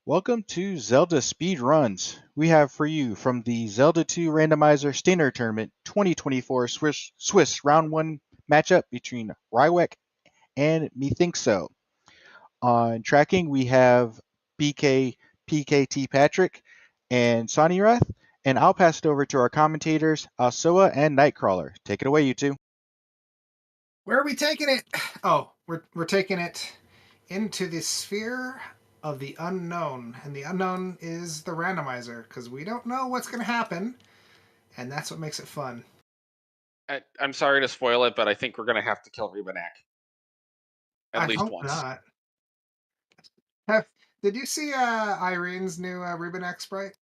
Welcome to Zelda Speedruns. We have for you from the Zelda 2 Randomizer Standard Tournament 2024 Swiss Round 1 matchup between Rywek and methinkso. On tracking, we have PKT Patrick and Sonirath, and I'll pass it over to our commentators, Alsoa and Nightcrawler. Take it away, you two. Where are we taking it? Oh, we're taking it into the sphere of the unknown, and the unknown is the randomizer because we don't know what's going to happen, and that's what makes it fun. I'm sorry to spoil it, but I think we're going to have to kill Rywek at least hope once. Not. Did you see Irene's new Rubinac sprite?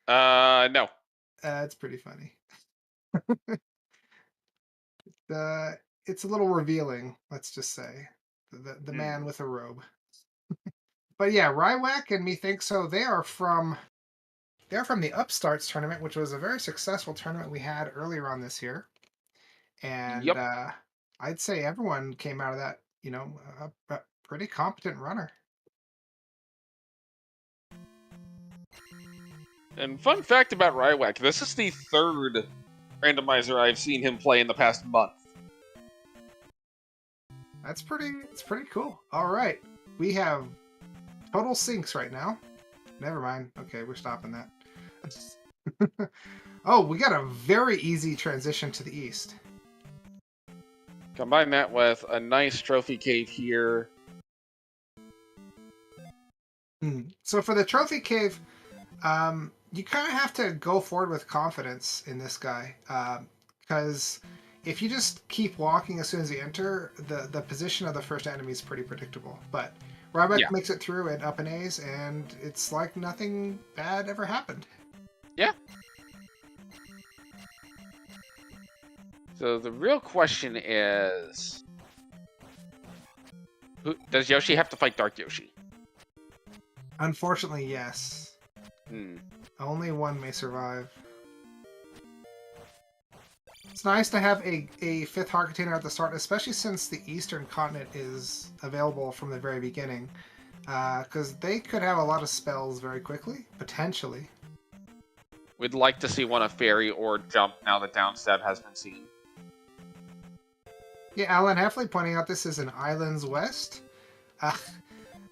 No. It's pretty funny. It's a little revealing, let's just say. The man with a robe. But yeah, Rywek and methinkso, they're from the Upstarts tournament, which was a very successful tournament we had earlier on this year. And Yep. I'd say everyone came out of that, a pretty competent runner. And fun fact about Rywek, this is the third randomizer I've seen him play in the past month. It's pretty cool. All right. We have total sinks right now. Never mind. Okay, we're stopping that. Oh, we got a very easy transition to the east. Combine that with a nice trophy cave here. So for the trophy cave, you kind of have to go forward with confidence in this guy, because if you just keep walking as soon as you enter, the position of the first enemy is pretty predictable. But Rywek makes it through at up and A's, and it's like nothing bad ever happened. Yeah. So the real question is, does Yoshi have to fight Dark Yoshi? Unfortunately, yes. Only one may survive. It's nice to have a fifth heart container at the start, especially since the Eastern continent is available from the very beginning. Because they could have a lot of spells very quickly, potentially. We'd like to see one of Fairy or Jump now that downstab has been seen. Yeah, Alan Heffley pointing out this is an Islands West.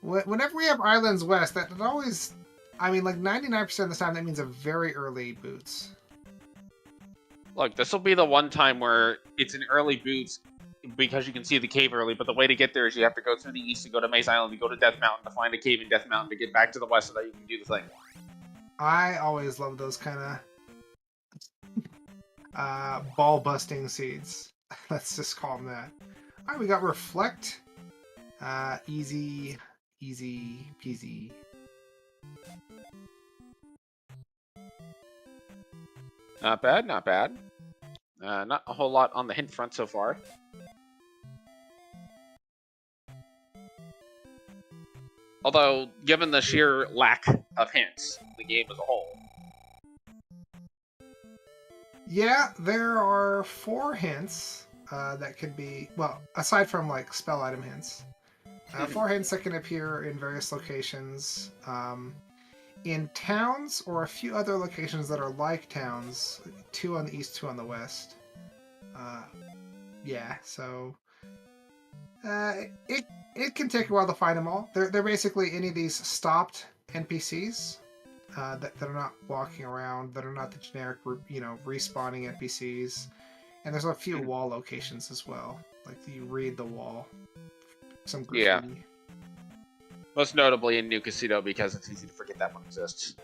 Whenever we have Islands West, that always... I mean, like 99% of the time, that means a very early boots. Look, this will be the one time where it's an early boots because you can see the cave early, but the way to get there is you have to go through the east to go to Maze Island, to go to Death Mountain, to find a cave in Death Mountain, to get back to the west so that you can do the thing. I always love those kind of ball-busting seeds. Let's just call them that. All right, we got Reflect. Easy peasy. Not bad, not bad. Not a whole lot on the hint front so far. Although, given the sheer lack of hints, the game as a whole. Yeah, there are 4 hints that could be, well, aside from like spell item hints. 4 hints that can appear in various locations. In towns or a few other locations that are like towns, 2 on the east, 2 on the west. Yeah, so it can take a while to find them all. They're basically any of these stopped NPCs that are not walking around, that are not the generic, respawning NPCs. And there's a few wall locations as well, like you read the wall. Some graffiti. Yeah. Most notably in New Casino, because it's easy to forget that one exists.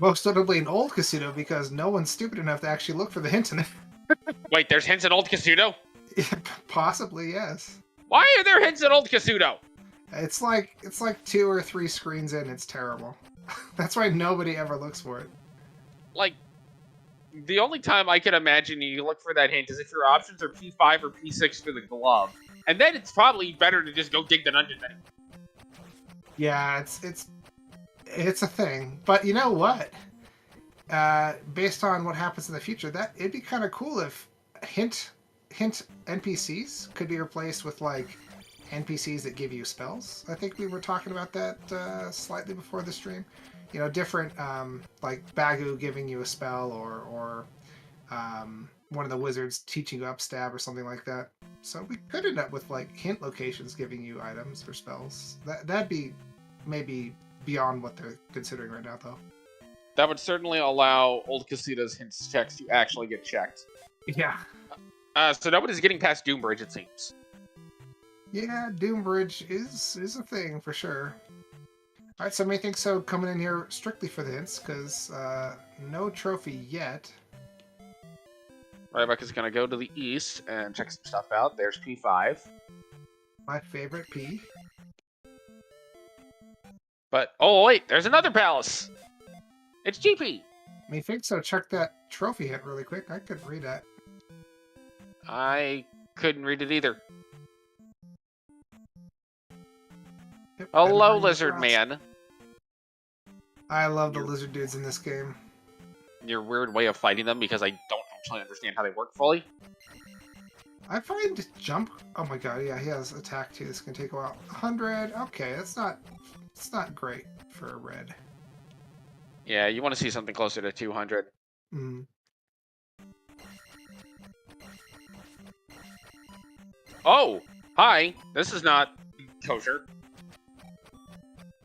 Most notably in Old Casino, because no one's stupid enough to actually look for the hint in it. Wait, there's hints in Old Casino? Possibly, yes. Why are there hints in Old Casino? It's like 2 or 3 screens in, it's terrible. That's why nobody ever looks for it. Like, the only time I can imagine you look for that hint is if your options are P5 or P6 for the glove. And then it's probably better to just go dig the dungeon anyway. Yeah, it's a thing. But you know what? Based on what happens in the future, that it'd be kind of cool if hint NPCs could be replaced with like NPCs that give you spells. I think we were talking about that slightly before the stream. You know, different like Bagu giving you a spell, or one of the wizards teaching you upstab or something like that. So we could end up with like hint locations giving you items or spells. That'd be maybe beyond what they're considering right now, though. That would certainly allow Old Casita's hints checks to actually get checked. Yeah. So nobody's getting past Doombridge, it seems. Yeah, Doombridge is a thing for sure. All right, so methinkso coming in here strictly for the hints, because no trophy yet. Rywek is going to go to the east and check some stuff out. There's P5. My favorite P. But, oh wait, there's another palace! It's GP! Methinkso, check that trophy hint really quick. I couldn't read that. I couldn't read it either. Yep, Hello, better lizard read man. I love the lizard dudes in this game. Your weird way of fighting them, because I don't actually understand how they work fully. I find jump. Oh my god, yeah, he has attack too. This can take a while. 100. Okay, it's not great for a red. Yeah, you want to see something closer to 200. Mm. Oh, hi. This is not kosher.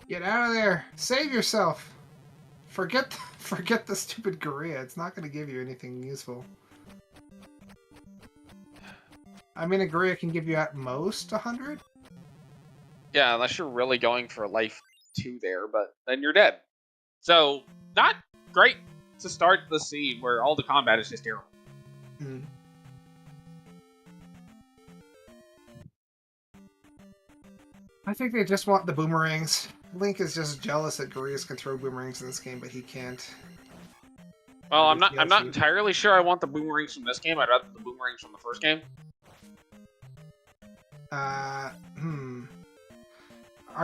Get out of there! Save yourself! Forget the stupid Gorilla. It's not going to give you anything useful. I mean, a Gorilla can give you at most 100? Yeah, unless you're really going for life 2 there, but then you're dead. So, not great to start the scene where all the combat is just terrible. Mm. I think they just want the boomerangs. Link is just jealous that gorillas can throw boomerangs in this game, but he can't. Well, I'm not entirely sure I want the boomerangs from this game. I'd rather the boomerangs from the first game. Are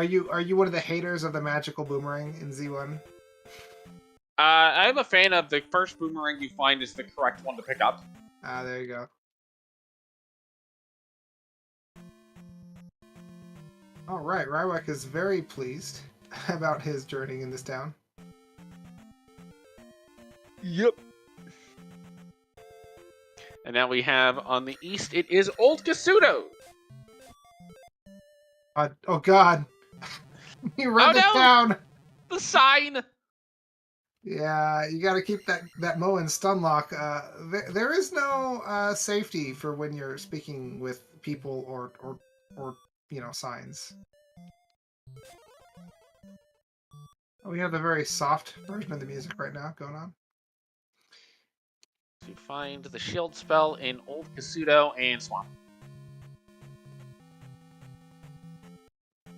you one of the haters of the magical boomerang in Z1? I'm a fan of the first boomerang you find is the correct one to pick up. Ah, there you go. All right, Rywek is very pleased about his journey in this town. Yep. And now we have on the east, it is Old Casuto. Oh God! He ran the town. The sign. Yeah, you got to keep that Mo in stun lock. There is no safety for when you're speaking with people or signs. We have a very soft version of the music right now going on. To find the shield spell in Old Casuto and Swamp.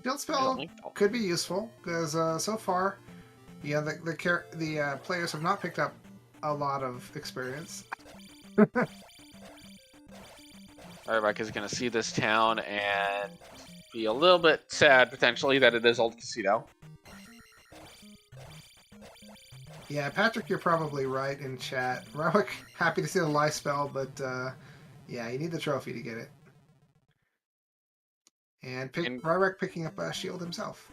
Shield spell could be useful because so far, yeah, the players have not picked up a lot of experience. Rywek is going to see this town and be a little bit sad potentially that it is Old Casuto. Yeah, Patrick, you're probably right in chat. Rywek, happy to see the life spell, but yeah, you need the trophy to get it. And Rywek picking up a shield himself.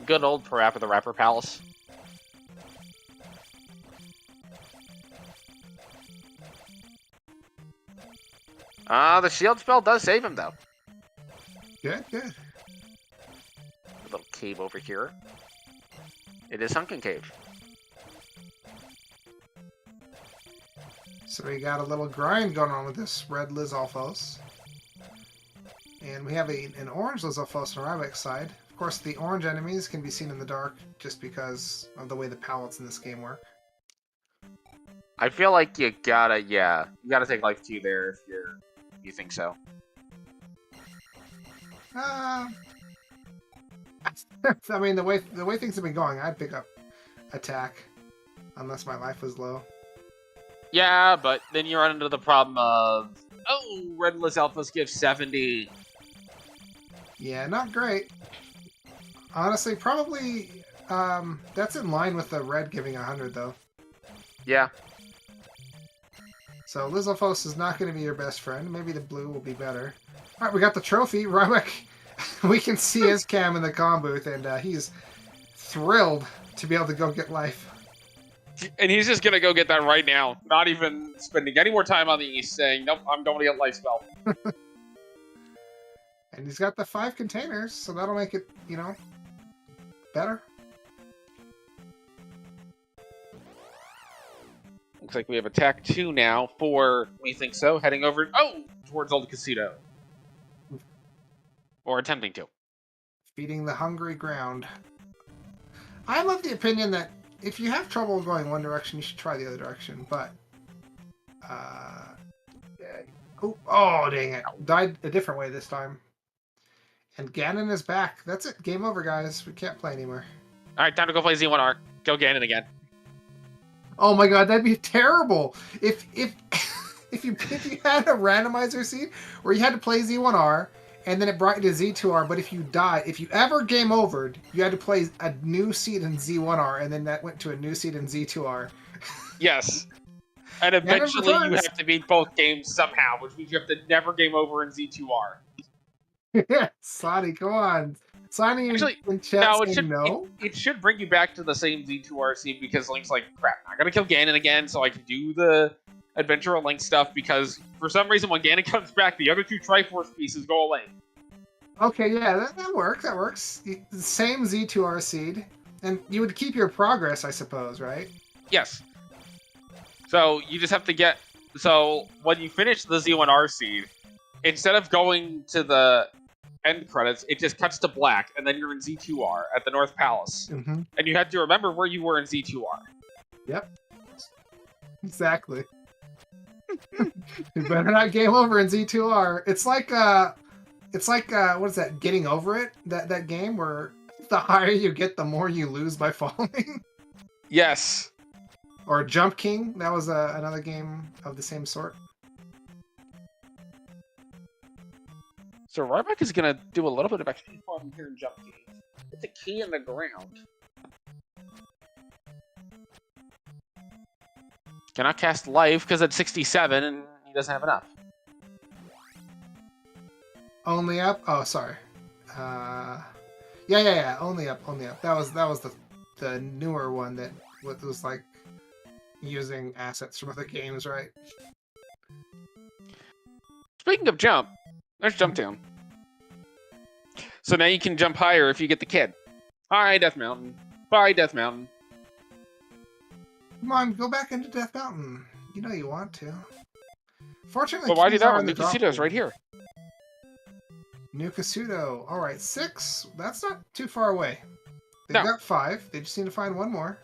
Good old Parappa the Rapper Palace. The shield spell does save him, though. Good. A little cave over here. It is Sunken Cave. So we got a little grind going on with this red Lizalfos. And we have an orange Lizalfos on Rywek's side. Of course, the orange enemies can be seen in the dark just because of the way the palettes in this game work. I feel like you gotta take life 2 there if you think so. I mean, the way things have been going, I'd pick up attack unless my life was low. Yeah, but then you run into the problem of, oh, Red Lizalfos gives 70. Yeah, not great. Honestly, probably that's in line with the red giving 100, though. Yeah. So Lizalfos is not going to be your best friend. Maybe the blue will be better. All right, we got the trophy. Rywek, we can see his cam in the comm booth, and he's thrilled to be able to go get life. And he's just gonna go get that right now, not even spending any more time on the East, saying, "Nope, I'm going to get life spell." And he's got the 5 containers, so that'll make it, you know, better. Looks like we have attack 2 now for methinkso, heading over towards Old Casino. Or attempting to. Feeding the hungry ground. I'm of the opinion that if you have trouble going one direction, you should try the other direction, but... oh, dang it. Died a different way this time. And Ganon is back. That's it. Game over, guys. We can't play anymore. Alright, time to go play Z1R. Go Ganon again. Oh my god, that'd be terrible. If if you had a randomizer seed where you had to play Z1R and then it brought you to Z2R, but if you died, if you ever game overed, you had to play a new seed in Z1R and then that went to a new seed in Z2R. Yes. And eventually you have to beat both games somehow, which means you have to never game over in Z2R. Yeah, Sonny, come on. Sonny in chat saying no? It should bring you back to the same Z2R scene because Link's like, crap, I'm gonna kill Ganon again so I can do the Adventure Link stuff because for some reason when Ganon comes back, the other 2 Triforce pieces go away. Okay, yeah, that works, that works. The same Z2R seed. And you would keep your progress, I suppose, right? Yes. So you just have to get... So when you finish the Z1R seed, instead of going to the end credits, it just cuts to black, and then you're in Z2R at the North Palace. Mm-hmm. And you have to remember where you were in Z2R. Yep. Exactly. You better not game over in Z2R. It's like what is that? Getting Over It? That game where the higher you get, the more you lose by falling. Yes. Or Jump King. That was another game of the same sort. So Rywek is going to do a little bit of XP farming here in Jump Cave. It's a key in the ground. Cannot cast life because it's 67 and he doesn't have enough. Only up? Oh, sorry. Yeah. Only up. That was the newer one that was like using assets from other games, right? Speaking of jump, there's Jump Down. So now you can jump higher if you get the kid. Hi, Death Mountain. Bye, Death Mountain. Come on, go back into Death Mountain. You know you want to. Fortunately, but why do that one? New Casino's right here. New Casino. All right, 6. That's not too far away. They've No. got 5. They just need to find one more.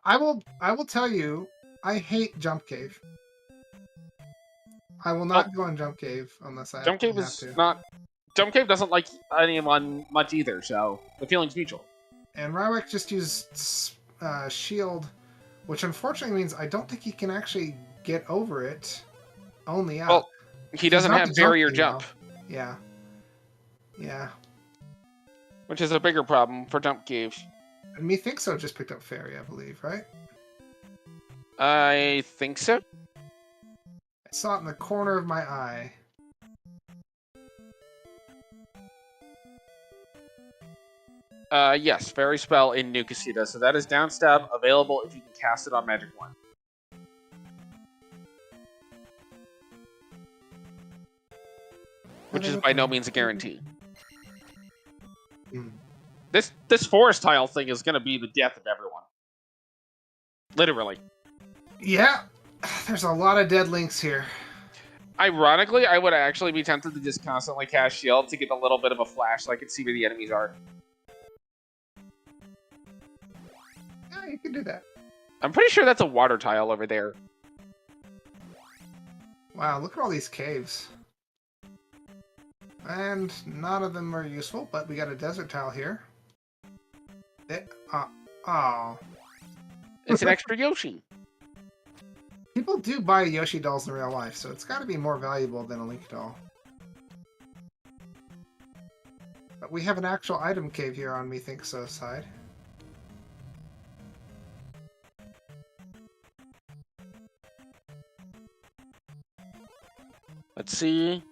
I will tell you, I hate Jump Cave. I will not go on Jump Cave unless I Jump Cave is not... Jump Cave doesn't like anyone much either, so the feeling's mutual. And Rywek just used Shield, which unfortunately means I don't think he can actually get over it. Only up. Well, he doesn't have barrier jump. Yeah. Yeah. Which is a bigger problem for Jump Cave. And methinkso just picked up Fairy, I believe, right? I think so. I saw it in the corner of my eye. Yes, Fairy Spell in New Casino. So that is down stab, available if you can cast it on Magic Wand. Which is by no means a guarantee. This forest tile thing is going to be the death of everyone. Literally. Yeah, there's a lot of dead links here. Ironically, I would actually be tempted to just constantly cast Shield to get a little bit of a flash so I can see where the enemies are. Yeah, you can do that. I'm pretty sure that's a water tile over there. Wow, look at all these caves. And none of them are useful, but we got a desert tile here. Oh. It's an extra Yoshi. People do buy Yoshi dolls in real life, so it's got to be more valuable than a Link doll. But we have an actual item cave here on methinkso's side. Let's see.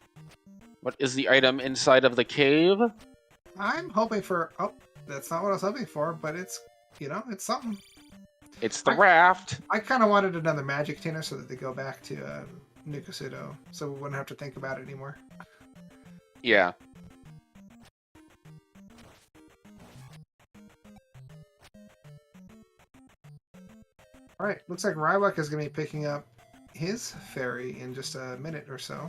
What is the item inside of the cave? I'm hoping for... Oh, that's not what I was hoping for, but it's, you know, it's something. It's the raft. I kind of wanted another magic container so that they go back to Nukusudo, so we wouldn't have to think about it anymore. Yeah. Alright, looks like Rywek is going to be picking up his ferry in just a minute or so.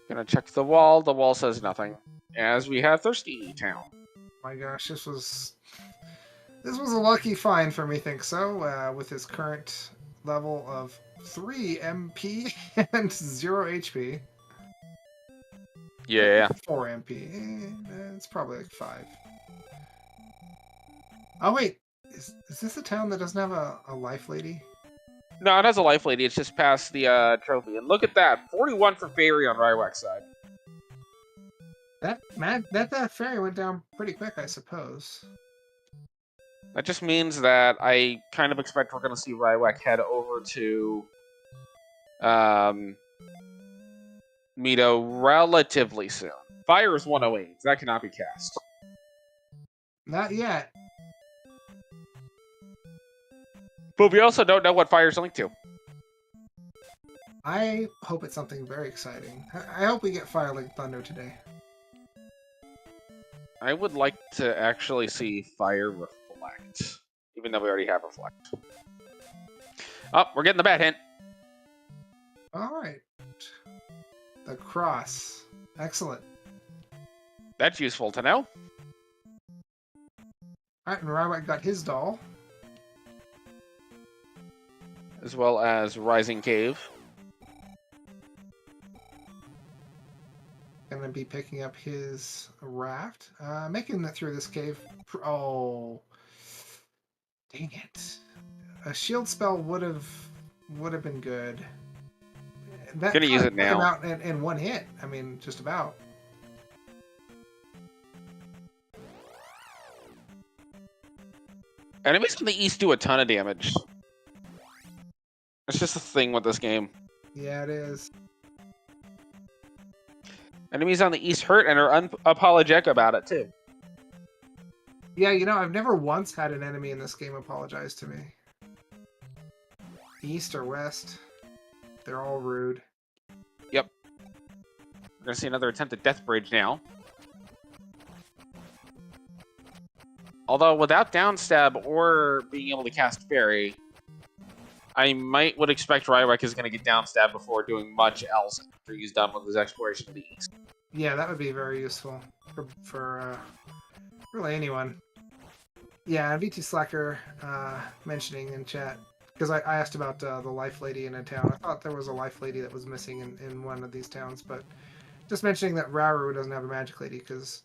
Gonna check the wall. The wall says nothing. As we have Thirsty Town. My gosh, this was a lucky find for methinkso, with his current level of 3 MP and 0 HP. Yeah. 4 MP. It's probably like 5. Oh wait, is this a town that doesn't have a life lady? No, it has a life lady. It's just past the trophy. And look at that. 41 for Fairy on Rywek's side. That ferry went down pretty quick, I suppose. That just means that I kind of expect we're going to see Rywek head over to Mito relatively soon. Fire is 108. That cannot be cast. Not yet. But we also don't know what Fire's linked to. I hope it's something very exciting. I hope we get Fire like Thunder today. I would like to actually see Fire Reflect. Even though we already have Reflect. Oh, we're getting the bad hint. Alright. The cross. Excellent. That's useful to know. Alright, and Rywek got his doll. As well as Rising Cave. Gonna be picking up his raft. Making it through this cave. Oh. Dang it. A shield spell would have been good. That Gonna use it now. Out in one hit. I mean, just about. Enemies on the east do a ton of damage. It's just a thing with this game. Yeah, it is. Enemies on the east hurt and are unapologetic about it, too. Yeah, you know, I've never once had an enemy in this game apologize to me. East or west, they're all rude. Yep. We're going to see another attempt at Death Bridge now. Although, without Downstab or being able to cast Fairy, I would expect Rywek is going to get Downstab before doing much else after he's done with his exploration of the east. Yeah, that would be very useful for really anyone. Yeah, VT Slacker mentioning in chat, because I asked about the life lady in a town. I thought there was a life lady that was missing in one of these towns, but just mentioning that Rauru doesn't have a magic lady, because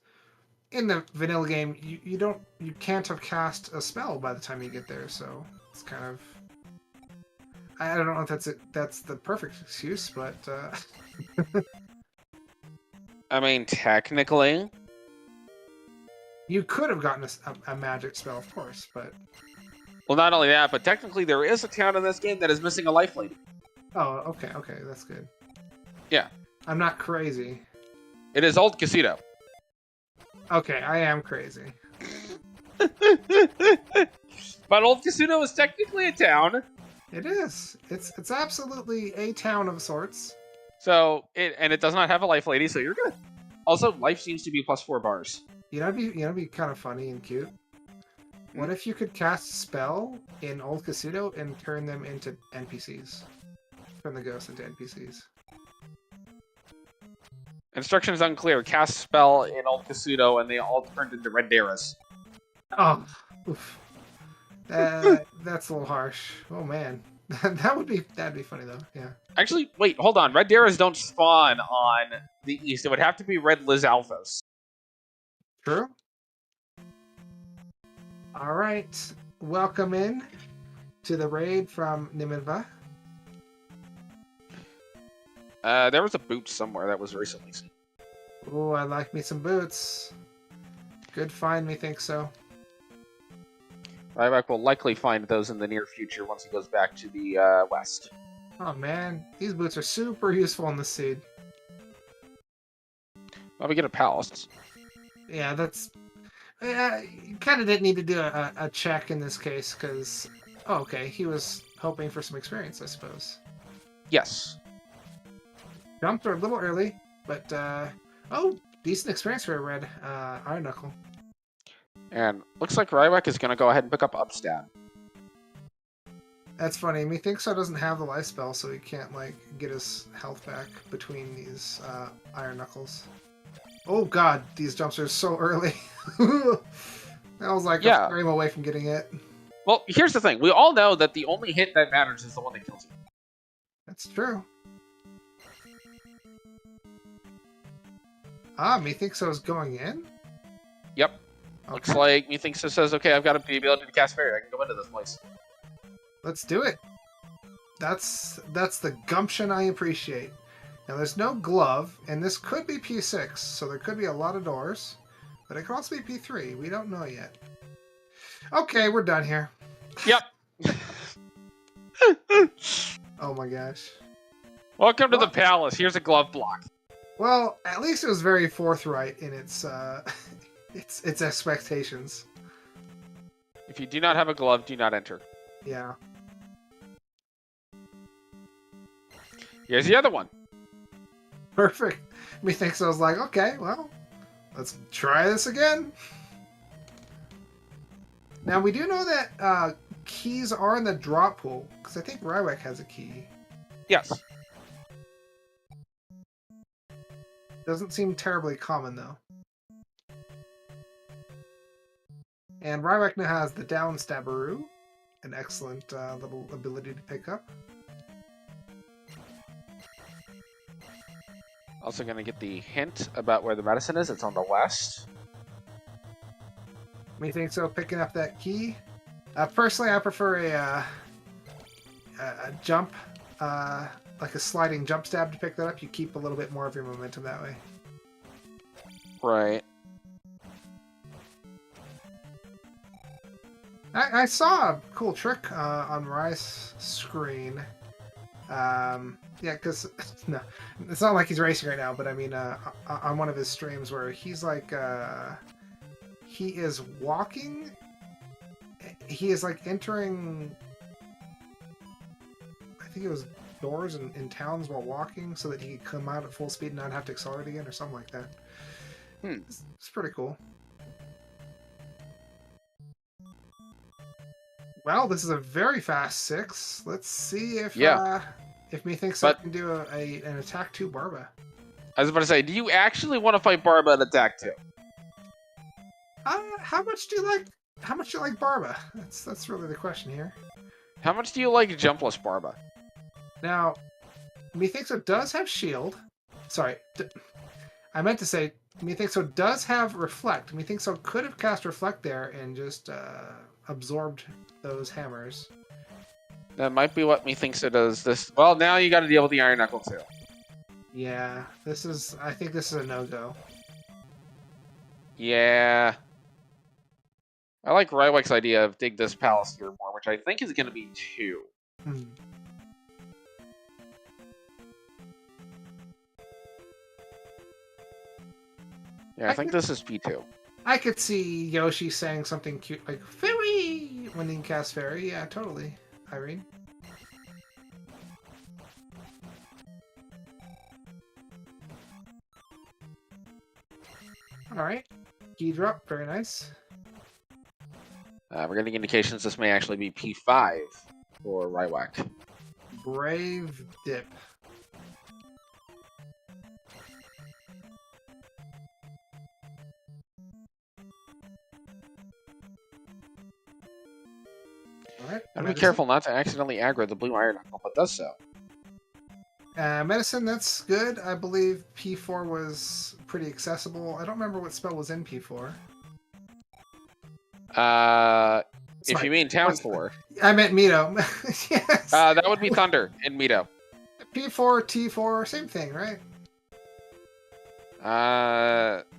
in the vanilla game, you can't have cast a spell by the time you get there, so it's kind of... I don't know if that's the perfect excuse, but... I mean, technically... You could have gotten a magic spell, of course, but... Well, not only that, but technically there is a town in this game that is missing a life lady. Oh, okay, that's good. Yeah. I'm not crazy. It is Old Casino. Okay, I am crazy. But Old Casino is technically a town. It is. It's absolutely a town of sorts. So, it does not have a life lady, so you're good. Also, life seems to be +4 bars. It'd be kind of funny and cute. What if you could cast a spell in Old Casino and turn them into NPCs? Turn the ghosts into NPCs. Instructions unclear. Cast spell in Old Casino and they all turned into red Daras. Oh, oof. That's a little harsh. Oh man, that'd be funny though. Yeah. Actually, wait, hold on. Red Daras don't spawn on the east. It would have to be red Liz Alphas. True. All right, welcome in to the raid from Nineveh. There was a boot somewhere that was recently seen. Oh, I like me some boots. Good find, methinkso. Rywek will likely find those in the near future once he goes back to the west. Oh man, these boots are super useful in this seed. Well, we get a palace. Yeah, that's... you kind of didn't need to do a check in this case, because... Oh, okay, he was hoping for some experience, I suppose. Yes. Jumped are a little early, but... oh, decent experience for a red Iron Knuckle. And looks like Rywek is going to go ahead and pick up Upstab. That's funny. Methinkso doesn't have the life spell, so he can't, like, get his health back between these Iron Knuckles. Oh god, these jumps are so early. I was like a frame away from getting it. Well, here's the thing. We all know that the only hit that matters is the one that kills you. That's true. Ah, Methinkso is going in? Yep. Okay. Looks like Methinkso says, okay, I've got to be able to cast Fairy. I can go into this place. Let's do it. That's the gumption I appreciate. Now, there's no glove, and this could be P6, so there could be a lot of doors. But it could also be P3. We don't know yet. Okay, we're done here. Yep. Oh my gosh. Welcome to the palace. Here's a glove block. Well, at least it was very forthright in its its expectations. If you do not have a glove, do not enter. Yeah. Here's the other one. Perfect. Methinks I was like, okay, well, let's try this again. Now, we do know that keys are in the drop pool, because I think Rywek has a key. Yes. Doesn't seem terribly common, though. And Rywek now has the down stabberoo, an excellent little ability to pick up. Also going to get the hint about where the medicine is. It's on the west. Methinkso picking up that key. Personally, I prefer a jump, like a sliding jump stab to pick that up. You keep a little bit more of your momentum that way. Right. I saw a cool trick on Rye's screen. Yeah, because no, it's not like he's racing right now, but I mean, on one of his streams where he's like, he is walking. He is like entering. I think it was doors in towns while walking, so that he could come out at full speed and not have to accelerate again, or something like that. It's pretty cool. Well, this is a very fast 6. Let's see if Methinkso can do an attack 2 Barba. I was about to say, do you actually want to fight Barba at attack 2? How much do you like Barba? That's really the question here. How much do you like jumpless Barba? Now, Methinkso does have shield. Sorry, I meant to say Methinkso does have reflect. Methinkso could have cast reflect there and just absorbed those hammers. That might be what Methinkso does. This. Well, now you got to deal with the Iron Knuckle too. Yeah, I think this is a no-go. Yeah. I like Rywek's idea of dig this palace here more, which I think is going to be 2. Yeah, I think this is P2. I could see Yoshi saying something cute like "Fairy" when he casts Fairy. Yeah, totally. Irene. All right, key drop, very nice. We're getting indications this may actually be P5 for Rywek. Brave dip. Alright. Gotta be careful not to accidentally aggro the blue Iron Knuckle, but does so. Medicine, that's good. I believe P4 was pretty accessible. I don't remember what spell was in P4. If you mean Town 4. I meant Mito. Yes. That would be Thunder in Mito. P4, T4, same thing, right?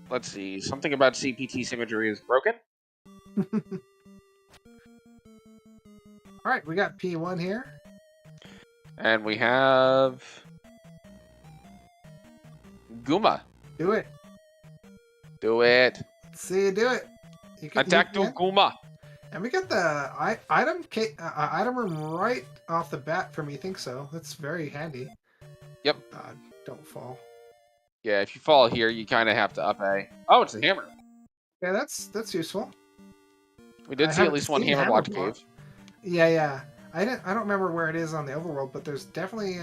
Let's see. Something about CPT symmetry is broken. Alright, we got P1 here. And we have Guma. Do it. Do it. Let's see you do it. You Attack to can. Guma. And we got the item room right off the bat for methinkso. That's very handy. Yep. God, don't fall. Yeah, if you fall here, you kind of have to up A. Oh, it's a hammer. Yeah, that's useful. We did see at least one hammer blocked cave. Yeah. I don't remember where it is on the overworld, but there's definitely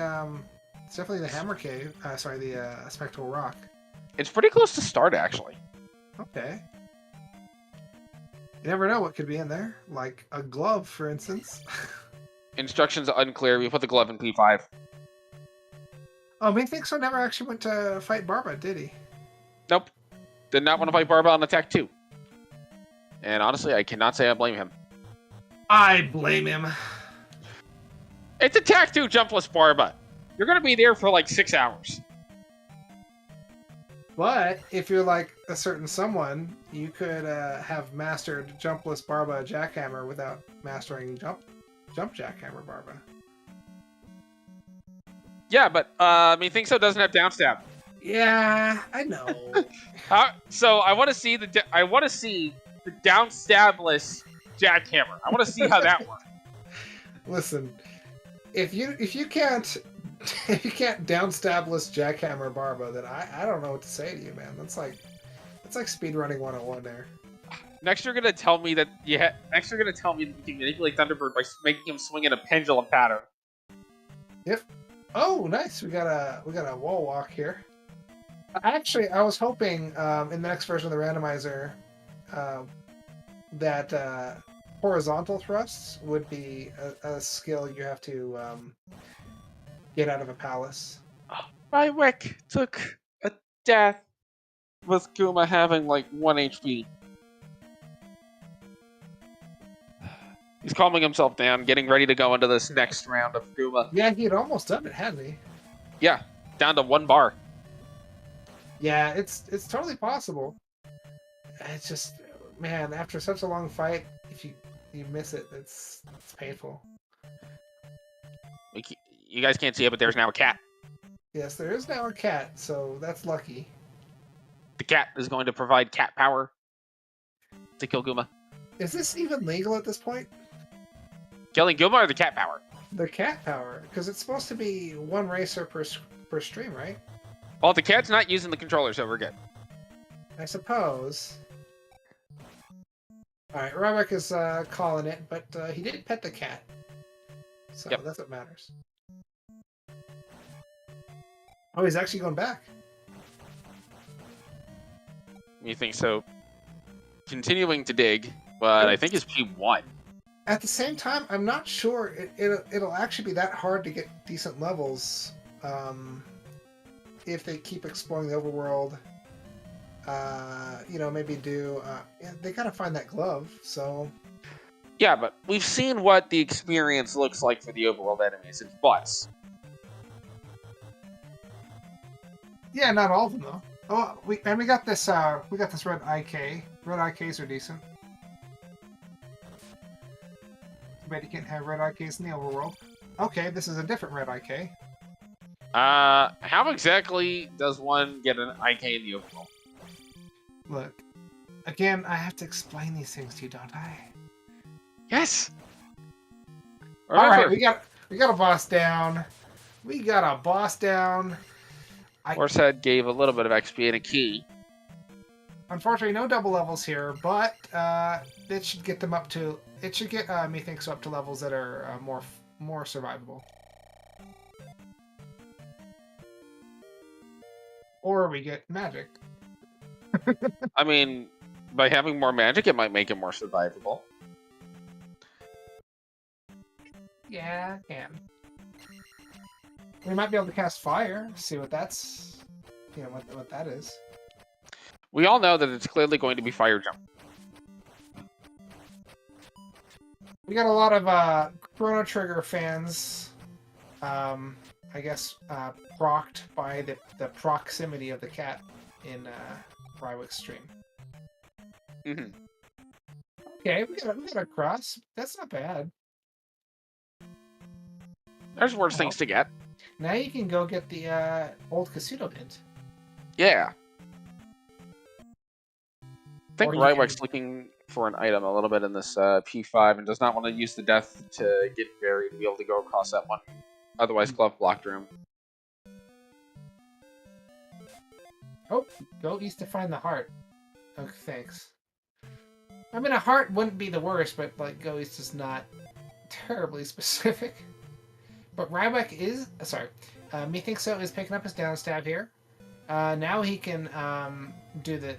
it's definitely the hammer cave. Sorry, the spectral rock. It's pretty close to start, actually. Okay. You never know what could be in there, like a glove, for instance. Instructions unclear. We put the glove in P5. Oh, methinkso never actually went to fight Barba, did he? Nope. Did not want to fight Barba on attack 2. And honestly, I cannot say I blame him. I blame him. It's attack 2 jumpless Barba. You're going to be there for like 6 hours. But if you're like a certain someone, you could have mastered jumpless Barba jackhammer without mastering jump jackhammer Barba. Yeah, but methinkso doesn't have downstab. Yeah, I know. So I want to see the downstabless jackhammer. I want to see how that works. Listen, if you can't downstabless jackhammer Barba, then I don't know what to say to you, man. That's like speedrunning 101 there. Next, you're gonna tell me that you can manipulate Thunderbird by making him swing in a pendulum pattern. Yep. Oh, nice. We got a wall walk here. Actually, I was hoping in the next version of the randomizer that horizontal thrusts would be a skill you have to get out of a palace. Rywek took a death with Guma having like 1 HP. He's calming himself down, getting ready to go into this next round of Guma. Yeah, he had almost done it, hadn't he? Yeah, down to 1 bar. Yeah, it's totally possible. It's just, man, after such a long fight, if you miss it, it's painful. You guys can't see it, but there's now a cat. Yes, there is now a cat, so that's lucky. The cat is going to provide cat power to kill Guma. Is this even legal at this point? Killing Guma or the cat power? The cat power, because it's supposed to be 1 racer per stream, right? Well, the cat's not using the controller, so we're good. I suppose. Alright, Rywek is calling it, but he did pet the cat. So yep. That's what matters. Oh, he's actually going back. Methinkso? Continuing to dig, but I think it's P1. At the same time, I'm not sure it'll actually be that hard to get decent levels if they keep exploring the overworld. Maybe they gotta find that glove, so... Yeah, but we've seen what the experience looks like for the overworld enemies. It's butts. Yeah, not all of them though. Oh, we got this red IK. Red IKs are decent. Too bad you can't have red IKs in the overworld. Okay, this is a different red IK. How exactly does one get an IK in the overworld? Look, again, I have to explain these things to you, don't I? Yes. All right, we got a boss down. We got a boss down. Horsehead gave a little bit of XP and a key. Unfortunately, no double levels here, but it should get them up to. It should get methinkso up to levels that are more survivable. Or we get magic. I mean, by having more magic, it might make it more survivable. Yeah, it can. We might be able to cast fire. See what that's. What that is. We all know that it's clearly going to be fire jump. We got a lot of Chrono Trigger fans. I guess procced by the proximity of the cat in Rywek's stream. Mm-hmm. Okay, we got a cross. That's not bad. There's worse things to get. Now you can go get the old Casino Mint. Yeah. I think Or you Rywek's can- looking for an item a little bit in this P5 and does not want to use the death to get buried and be able to go across that one otherwise glove blocked room. Oh, go east to find the heart. Okay, thanks. I mean, a heart wouldn't be the worst, but like go east is not terribly specific. But Rywek is methinkso is picking up his down stab here. Now he can do the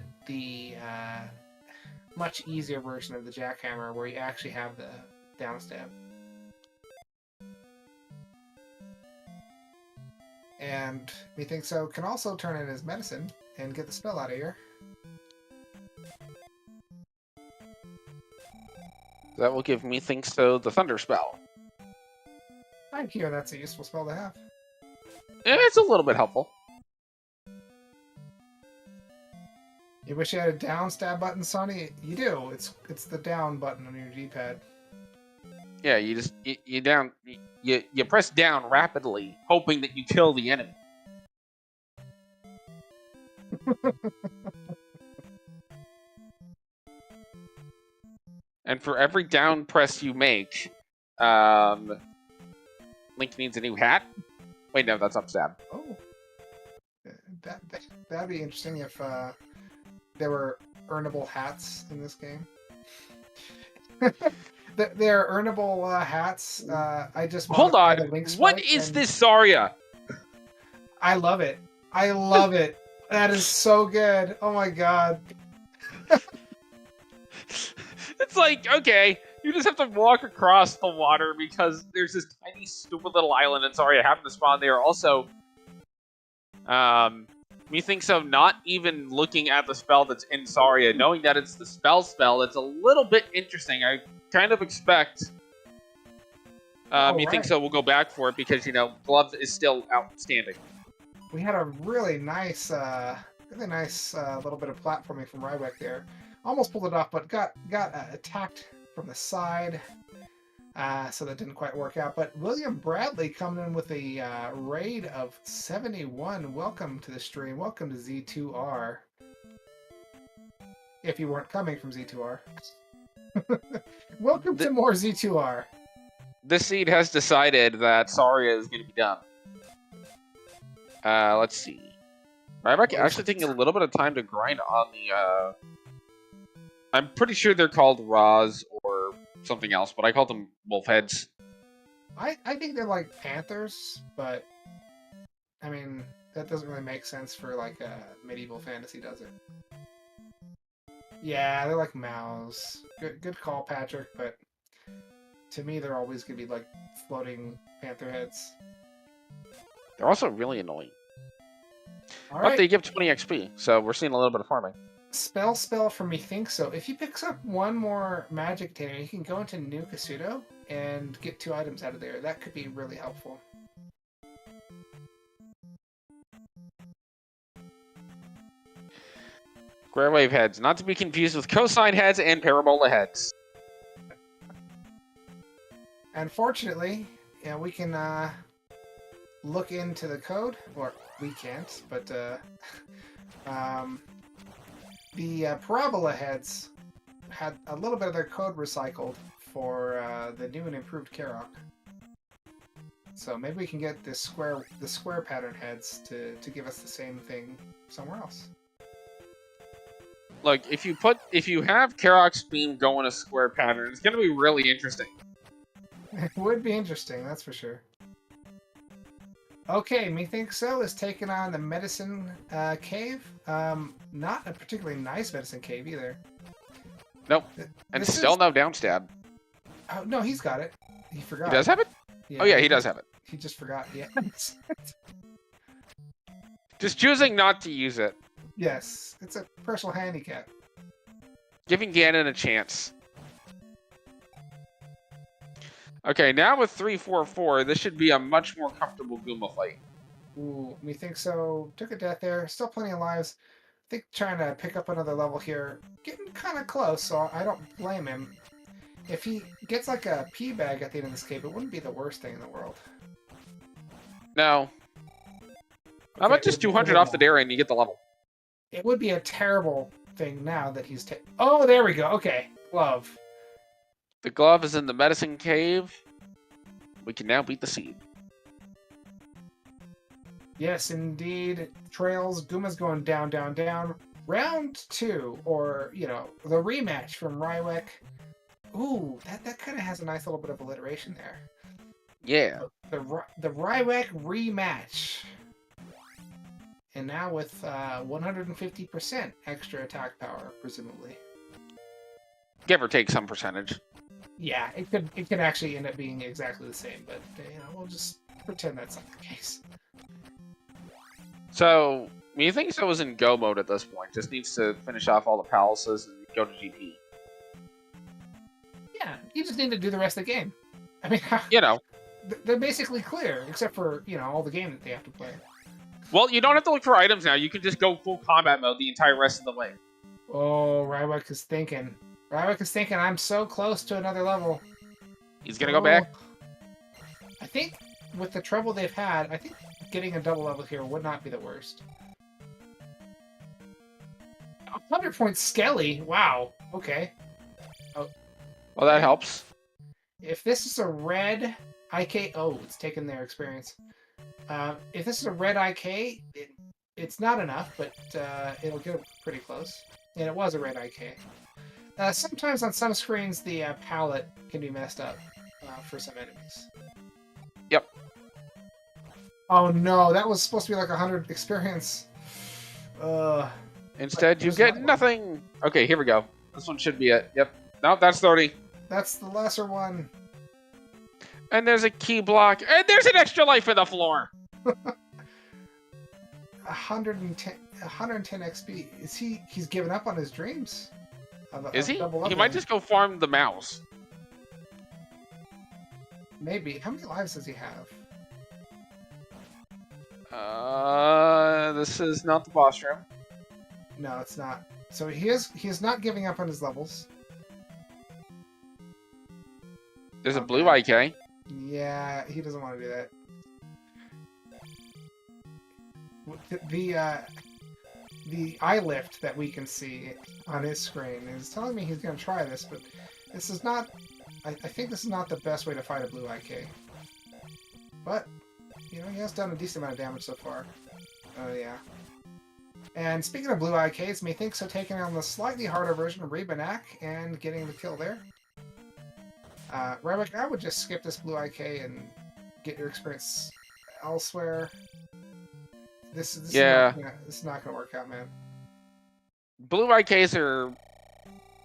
much easier version of the jackhammer where you actually have the down stab. And methinkso can also turn in his medicine and get the spell out of here. That will give methinkso the Thunder Spell. I hear that's a useful spell to have. It's a little bit helpful. You wish you had a down stab button, Sonny? You do. It's the down button on your D-pad. Yeah, you just you press down rapidly, hoping that you kill the enemy. And for every down press you make, Link needs a new hat. Wait, no, that's up stab. Oh, that'd be interesting if there were earnable hats in this game. There are earnable hats. I just Hold on. What sprite, is this Zarya? I love it. I love it. That is so good. Oh my god. It's like, okay, you just have to walk across the water because there's this tiny, stupid little island, and sorry, I happen to spawn there. Also, methinkso not even looking at the spell that's in Zarya, knowing that it's the spell, it's a little bit interesting. I kind of expect methinkso will go back for it because, you know, Glove is still outstanding. We had a really nice little bit of platforming from Rywek there. Almost pulled it off, but got attacked from the side, so that didn't quite work out. But William Bradley coming in with a raid of 71. Welcome to the stream. Welcome to Z2R. If you weren't coming from Z2R. Welcome to more Z2R. This seed has decided that Zarya is going to be done. Let's see. Rywek actually taking a little bit of time to grind on the I'm pretty sure they're called Raws or something else, but I call them wolf heads. I think they're like panthers, but I mean that doesn't really make sense for like a medieval fantasy, does it? Yeah, they're like mouse. Good call, Patrick, but to me they're always gonna be like floating panther heads. They're also really annoying. All but right. they give 20 XP, so we're seeing a little bit of farming. Spell for methinkso. If he picks up one more magic container, he can go into New Kasuto and get 2 items out of there. That could be really helpful. Square wave heads, not to be confused with cosine heads and parabola heads. Unfortunately, yeah, we can look into the code, or we can't, but the parabola heads had a little bit of their code recycled for the new and improved Karok. So maybe we can get the square pattern heads to give us the same thing somewhere else. Look, if you have Karok's beam go in a square pattern, it's gonna be really interesting. It would be interesting, that's for sure. Okay, methinkso is taking on the medicine cave. Not a particularly nice medicine cave either. Nope. And still no downstab. Oh, no, he's got it. He forgot. He does have it? Yeah, oh yeah, he does have it. He just forgot. Yeah. Just choosing not to use it. Yes, it's a personal handicap. Giving Ganon a chance. Okay, now with 3-4-4, this should be a much more comfortable Goomba fight. Ooh, methinkso. Took a death there. Still plenty of lives. I think trying to pick up another level here. Getting kind of close, so I don't blame him. If he gets like a pea bag at the end of this cave, it wouldn't be the worst thing in the world. No. How about just 200 off the dairy and you get the level? It would be a terrible thing now that he's oh, there we go. Okay, glove. The glove is in the medicine cave. We can now beat the seed. Yes, indeed. Trails, Guma's going down, down, down. Round 2, or, you know, the rematch from Rywek. Ooh, that kind of has a nice little bit of alliteration there. Yeah. The Rywek rematch. And now with 150% extra attack power, presumably. Give or take some percentage. Yeah, it could actually end up being exactly the same, but you know, we'll just pretend that's not the case. So, methinkso is in go mode at this point. Just needs to finish off all the palaces and go to GP. Yeah, you just need to do the rest of the game. I mean, You know. they're basically clear, except for, you know, all the game that they have to play. Well, you don't have to look for items now. You can just go full combat mode the entire rest of the way. Oh, Rywek is thinking. Rywek is thinking, I'm so close to another level. He's gonna go back. I think with the trouble they've had, I think getting a double level here would not be the worst. 100 points Skelly. Wow. Okay. Oh. Well, that helps. If this is a red IK... Oh, it's taken their experience. If this is a red IK, it's not enough, but it'll get pretty close. And it was a red IK. Sometimes on some screens, the palette can be messed up for some enemies. Yep. Oh no, that was supposed to be like 100 experience. Instead, you get nothing. Okay, here we go. This one should be it. Yep. Nope, that's 30. That's the lesser one. And there's a key block. And there's an extra life in the floor. 110 XP. He's given up on his dreams? Is he? He might just go farm the mouse. Maybe. How many lives does he have? This is not the boss room. No, it's not. So he is not giving up on his levels. There's a blue IK. Yeah, he doesn't want to do that. The eye lift that we can see on his screen is telling me he's going to try this, but this is not... I think this is not the best way to fight a blue IK. But, you know, he has done a decent amount of damage so far. Oh, yeah. And speaking of blue IKs, methinkso taking on the slightly harder version of Rywek and getting the kill there. Rywek, I would just skip this blue IK and get your experience elsewhere. This is not gonna work out, man. Blue IKs are...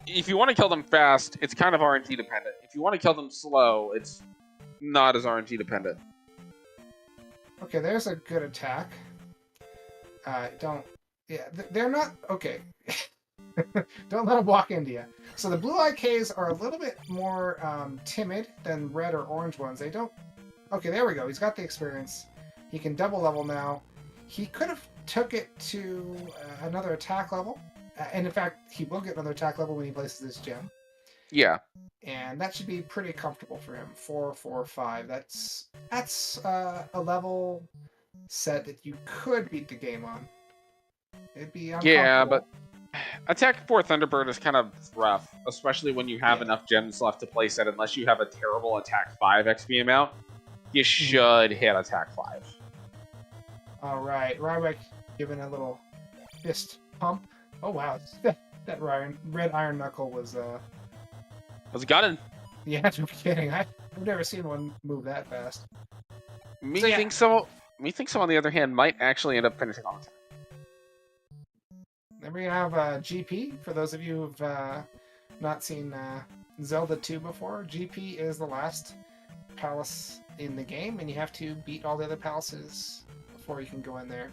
If you want to kill them fast, it's kind of RNG dependent. If you want to kill them slow, it's not as RNG dependent. Okay, there's a good attack. Yeah, they're not... Okay. Don't let them walk into you. So the blue IKs are a little bit more timid than red or orange ones. They don't... Okay, there we go. He's got the experience. He can double level now. He could have took it to another attack level. And in fact, he will get another attack level when he places this gem. Yeah. And that should be pretty comfortable for him. 4, 4, 5. That's a level set that you could beat the game on. It'd be uncomfortable. Yeah, but attack 4 Thunderbird is kind of rough, especially when you have enough gems left to place it. Unless you have a terrible attack 5 XP amount, you should hit attack 5. All right, Rywek giving a little fist pump. Oh wow, that red iron knuckle was gunning. Yeah, no kidding. I've never seen one move that fast. Methinkso on the other hand might actually end up finishing on attack. Then we have GP. For those of you who've not seen Zelda 2 before, GP is the last palace in the game, and you have to beat all the other palaces before you can go in there.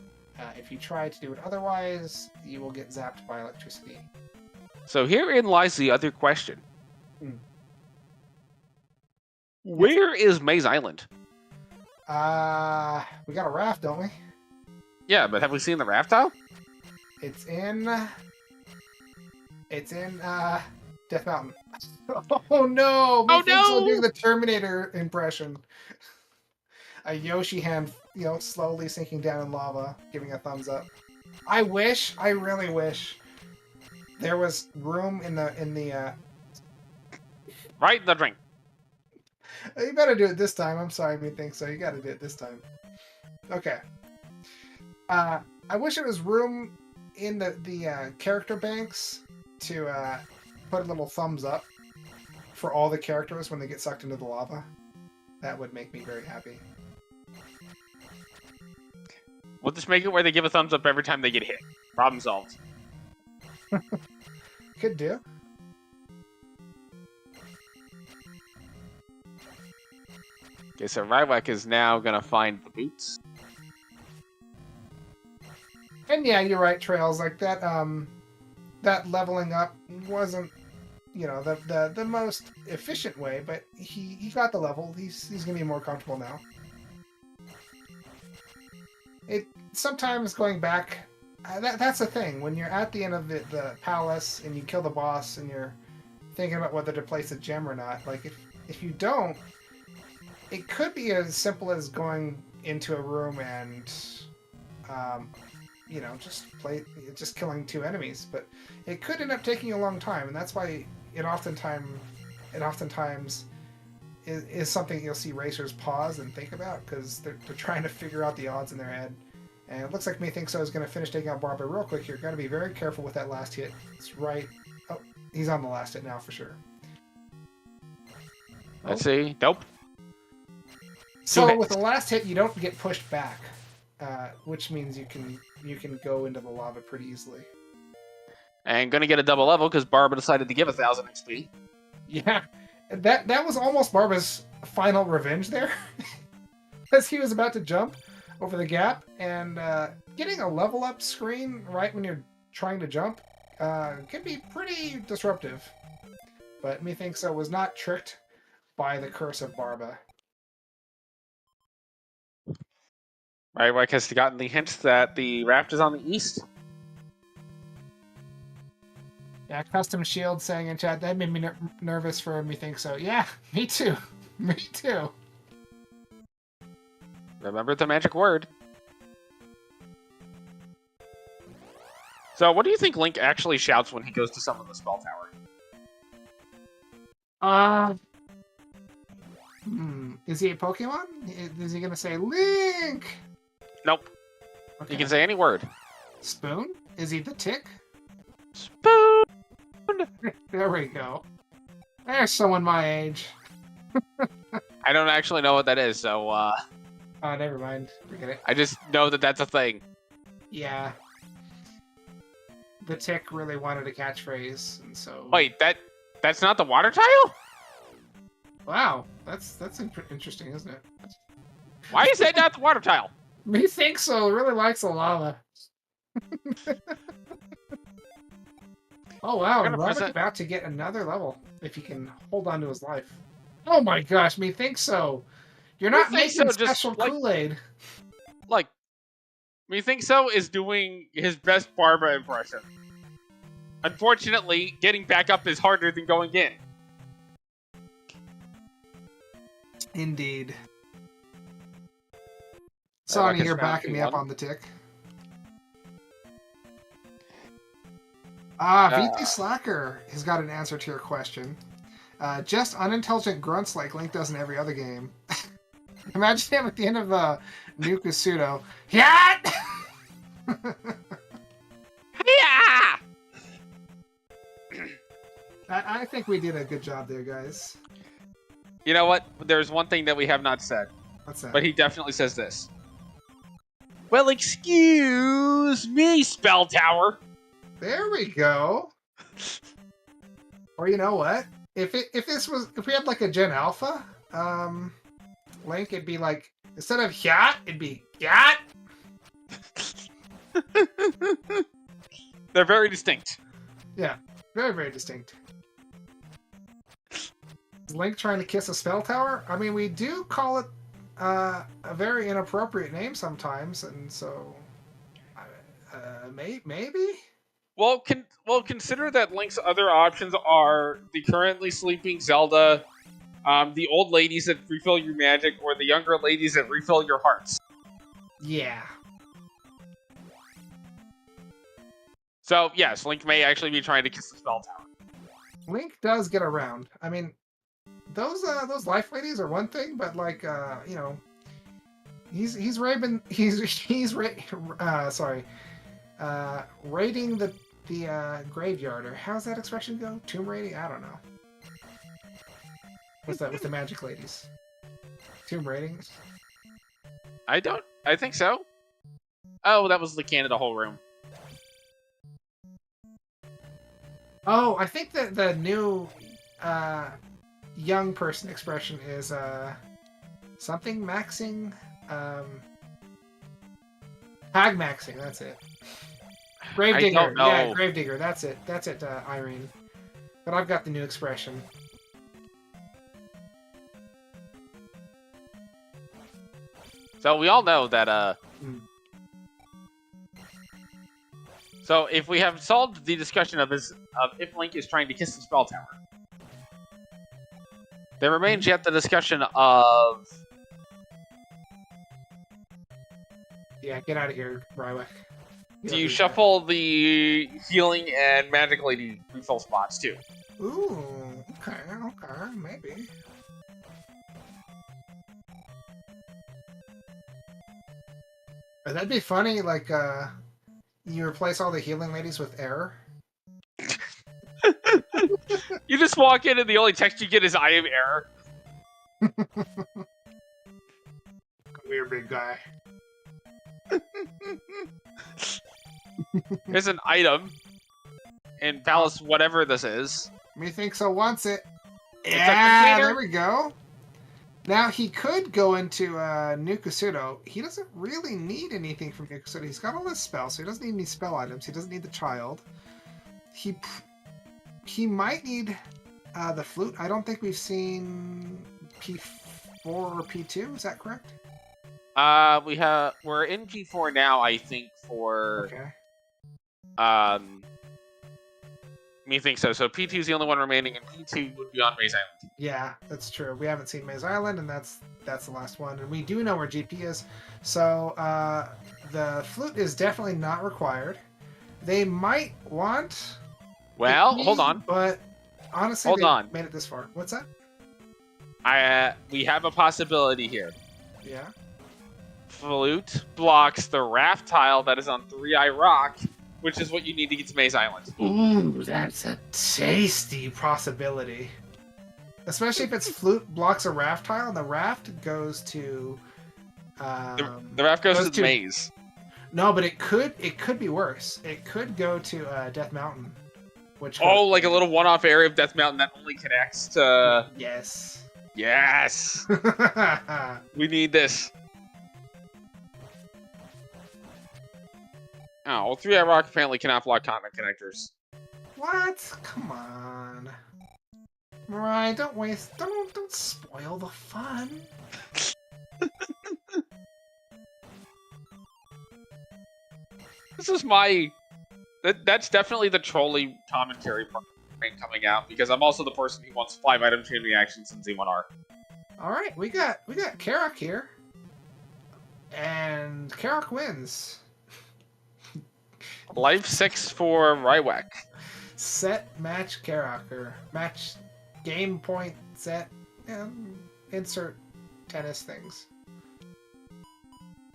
If you try to do it otherwise, you will get zapped by electricity. So herein lies the other question. Where is Maze Island? We got a raft, don't we? Yeah, but have we seen the raft tile? It's in Death Mountain. Oh no! Oh no! Doing the Terminator impression. A Yoshi hand slowly sinking down in lava, giving a thumbs up. I really wish there was room in the Right in the drink. You better do it this time. I'm sorry, methinkso. You gotta do it this time. Okay. I wish there was room in the character banks to put a little thumbs up for all the characters when they get sucked into the lava. That would make me very happy. We'll just make it where they give a thumbs up every time they get hit. Problem solved. Could do. Okay, so Rywek is now gonna find the boots. And yeah, you're right, Trails. Like that, that leveling up wasn't, the most efficient way, but he got the level. He's gonna be more comfortable now. It sometimes going back. That's the thing when you're at the end of the palace and you kill the boss and you're thinking about whether to place a gem or not. Like if you don't, it could be as simple as going into a room and just killing 2 enemies, but it could end up taking a long time, and that's why it oftentimes is something you'll see racers pause and think about, because they're trying to figure out the odds in their head. And it looks like methinkso is going to finish taking out Barbara real quick here. Got to be very careful with that last hit. It's right. Oh, he's on the last hit now for sure. Let's see. Nope. So with the last hit, you don't get pushed back, which means you can go into the lava pretty easily. And gonna get a double level because Barbara decided to give 1,000 XP. Yeah, that was almost Barbara's final revenge there, because he was about to jump over the gap, and getting a level up screen right when you're trying to jump can be pretty disruptive. But methinkso was not tricked by the curse of Barbara. Rywek has gotten the hint that the raft is on the east. Yeah, custom shield saying in chat, that made me nervous for methinkso. Yeah, me too. Me too. Remember the magic word. So what do you think Link actually shouts when he goes to summon the spell tower? Is he a Pokemon? Is he going to say, Link? Nope. Okay. You can say any word. Spoon? Is he the tick? Spoon! There we go. There's someone my age. I don't actually know what that is, so, Oh, never mind. Forget it. I just know that that's a thing. Yeah. The tick really wanted a catchphrase, and so... Wait, that's not the water tile? Wow, that's interesting, isn't it? Why is that not the water tile? methinkso really likes the lava. Oh wow, and Rob's about to get another level if he can hold on to his life. Oh my gosh, methinkso! You're not making special Kool-Aid. Like, methinkso is doing his best Barbara impression. Unfortunately, getting back up is harder than going in. Indeed. Sonny, you're backing me up on the tick. VT Slacker has got an answer to your question. Just unintelligent grunts like Link does in every other game. Imagine him at the end of Nuke Pseudo. Yeah! Yeah! I think we did a good job there, guys. You know what? There's one thing that we have not said. What's that? But he definitely says this. Well, excuse me, Spell Tower. There we go. Or you know what? If we had like a Gen Alpha, Link, it'd be like, instead of yacht, it'd be yacht. They're very distinct. Yeah, very, very distinct. Is Link trying to kiss a spell tower? I mean, we do call it a very inappropriate name sometimes, and so maybe. Well, consider that Link's other options are the currently sleeping Zelda, the old ladies that refill your magic, or the younger ladies that refill your hearts. Yeah. So yes, Link may actually be trying to kiss the spell tower. Link does get around. I mean, those life ladies are one thing, but like you know, he's raiding raiding the graveyard, or how's that expression go? Tomb raiding? I don't know. What's that with the magic ladies? Tomb raiding? I think so. Oh, that was the Canada whole room. Oh, I think that the new young person expression is something maxing, hag maxing. That's it. Gravedigger. I don't know. Yeah, Gravedigger. That's it. That's it, Irene. But I've got the new expression. So we all know that So if we have solved the discussion of if Link is trying to kiss the spell tower, there remains yet the discussion of. Yeah, get out of here, Rywek. Do you shuffle the healing and magic lady refill spots too? Ooh, okay, maybe. That'd be funny, like, you replace all the healing ladies with error. You just walk in and the only text you get is "I am error." Come here, big guy. Here's an item in Palace, whatever this is. Methinkso wants it. a Yeah, container? there we go. Now, he could go into Nukusudo. He doesn't really need anything from Nukusudo. He's got all his spells, so he doesn't need any spell items. He doesn't need the child. He might need the flute. I don't think we've seen P4 or P2. Is that correct? We're in P4 now, I think, for Okay. Methinkso. So P2 is the only one remaining, and P2 would be on Maze Island. Yeah, that's true. We haven't seen Maze Island, and that's the last one. And we do know where GP is. So the flute is definitely not required. They might want. Well, hold on. But honestly, Hold on. made it this far. What's that? We have a possibility here. Yeah. Flute blocks the raft tile that is on 3-Eye Rock, which is what you need to get to Maze Island. Ooh, that's a tasty possibility. Especially if its flute blocks a raft tile, and the raft goes to. The raft goes to the maze. No, but it could be worse. It could go to Death Mountain, which. Like a little one-off area of Death Mountain that only connects to. Yes. Yes. We need this. Oh, well, 3-Eye Rock apparently cannot block continent connectors. What? Come on. Right, don't spoil the fun. This is that's definitely the trolley commentary part coming out, because I'm also the person who wants 5 item chain reactions in Z1R. Alright, we got Karok here. And Karok wins. Life 6 for Rywek. Set match Karok, or match game point set, insert tennis things.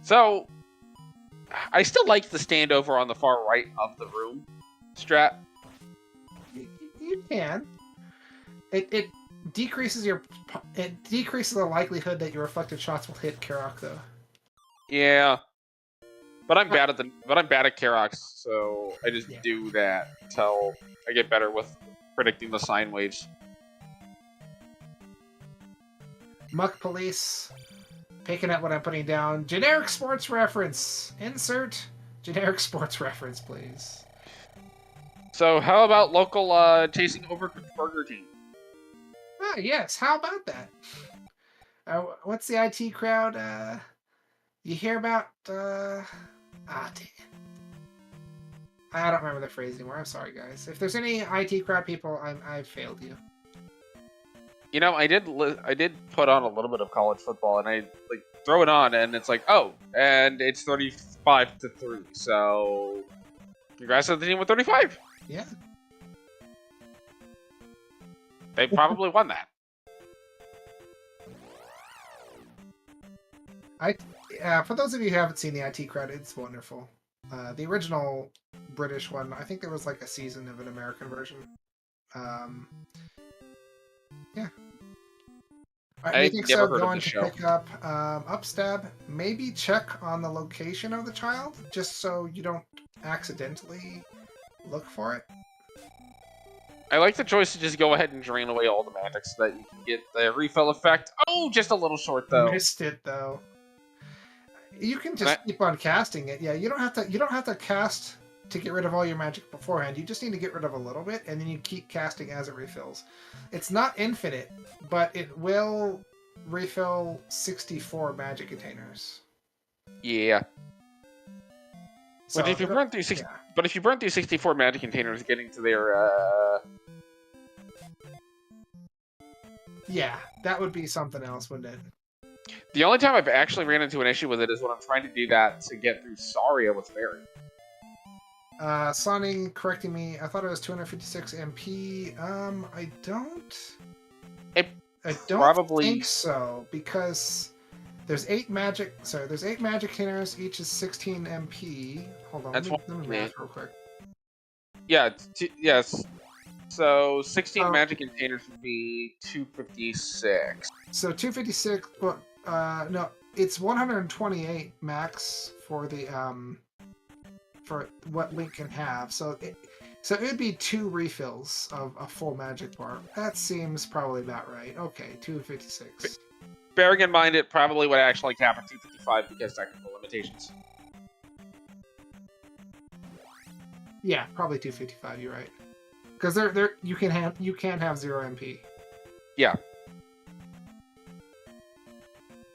So, I still like the standover on the far right of the room strat. You can. It decreases the likelihood that your reflected shots will hit Karok, though. Yeah, but I'm bad at Karoks, so I just do that until I get better with predicting the sine waves. Muck Police, picking up what I'm putting down. Generic sports reference. Insert generic sports reference, please. So how about local chasing Overcooked Burger Team? Ah, yes. How about that? What's the IT crowd? You hear about? Dang it. I don't remember the phrase anymore. I'm sorry, guys. If there's any IT crowd people, I've failed you. You know, I did put on a little bit of college football, and I like throw it on, and it's like, oh, and it's 35-3. So, congrats to the team with 35. Yeah. They probably won that. For those of you who haven't seen the IT crowd, it's wonderful. The original British one, I think there was like a season of an American version. Yeah. I think so. Going to pick up Upstab. Maybe check on the location of the child, just so you don't accidentally look for it. I like the choice to just go ahead and drain away all the magic so that you can get the refill effect. Oh, just a little short though. Missed it though. You can just keep on casting it. Yeah, you don't have to cast to get rid of all your magic beforehand. You just need to get rid of a little bit, and then you keep casting as it refills. It's not infinite, but it will refill 64 magic containers. Yeah. So but if you burn through 64 magic containers, getting to their yeah, that would be something else, wouldn't it? The only time I've actually ran into an issue with it is when I'm trying to do that to get through Saria with Fairy. Sonny correcting me. I thought it was 256 MP. I don't Probably think so, because there's 8 magic containers, each is 16 MP. Hold on, let me math real quick. Yeah, yes. So 16 magic containers would be 256. So 256. Well, no, it's 128 max for the for what Link can have. So it would be 2 refills of a full magic bar. That seems probably about right. Okay, 256. Bearing in mind, it probably would actually cap at 255 because technical limitations. Yeah, probably 255. You're right. Because you can't have 0 MP. Yeah.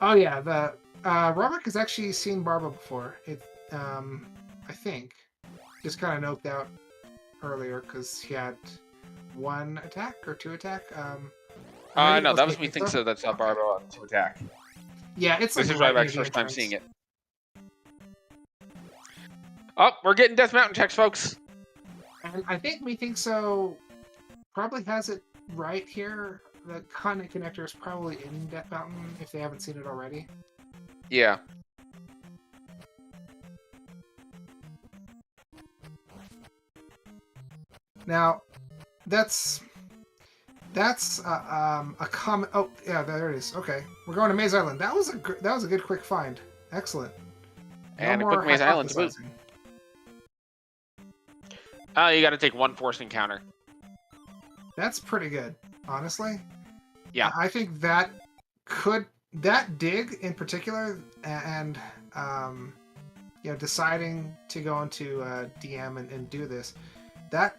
Oh yeah, the Rywek has actually seen Barba before. It I think just kind of knocked out earlier because he had 1 attack or 2 attack. No, that was methinkso that saw Barba on 2 attack. Yeah, it's this like is Rywek's first time seeing it. Oh, we're getting Death Mountain checks, folks. And I think methinkso probably has it right here. The continent connector is probably in Death Mountain if they haven't seen it already. Yeah. Now, that's a comment. Oh, yeah, there it is. Okay, we're going to Maze Island. That was a good quick find. Excellent. And a quick Maze Island to boot. Oh, you got to take 1 force encounter. That's pretty good, honestly. Yeah. I think that dig in particular, and deciding to go into DM and do this, that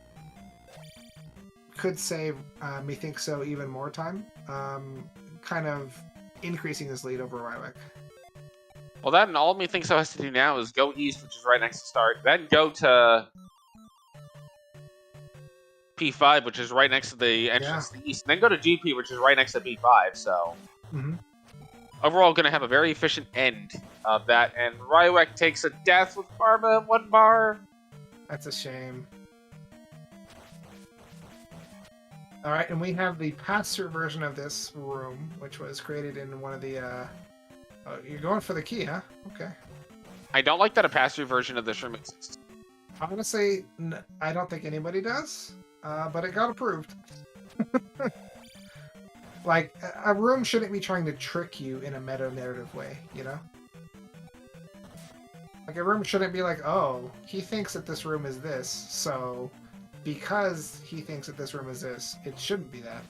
could save methinkso even more time, kind of increasing his lead over Rywek. Well, that and all methinkso has to do now is go east, which is right next to start, then go to P5, which is right next to the entrance to the east, and then go to GP, which is right next to P5, so... Overall, going to have a very efficient end of that, and Rywek takes a death with Barba at 1 bar. That's a shame. Alright, and we have the pass-through version of this room, which was created in one of the... Oh, you're going for the key, huh? Okay. I don't like that a pass-through version of this room exists. Honestly, I don't think anybody does. But it got approved. Like, a room shouldn't be trying to trick you in a meta-narrative way, you know? Like, a room shouldn't be like, oh, he thinks that this room is this, so because he thinks that this room is this, it shouldn't be that.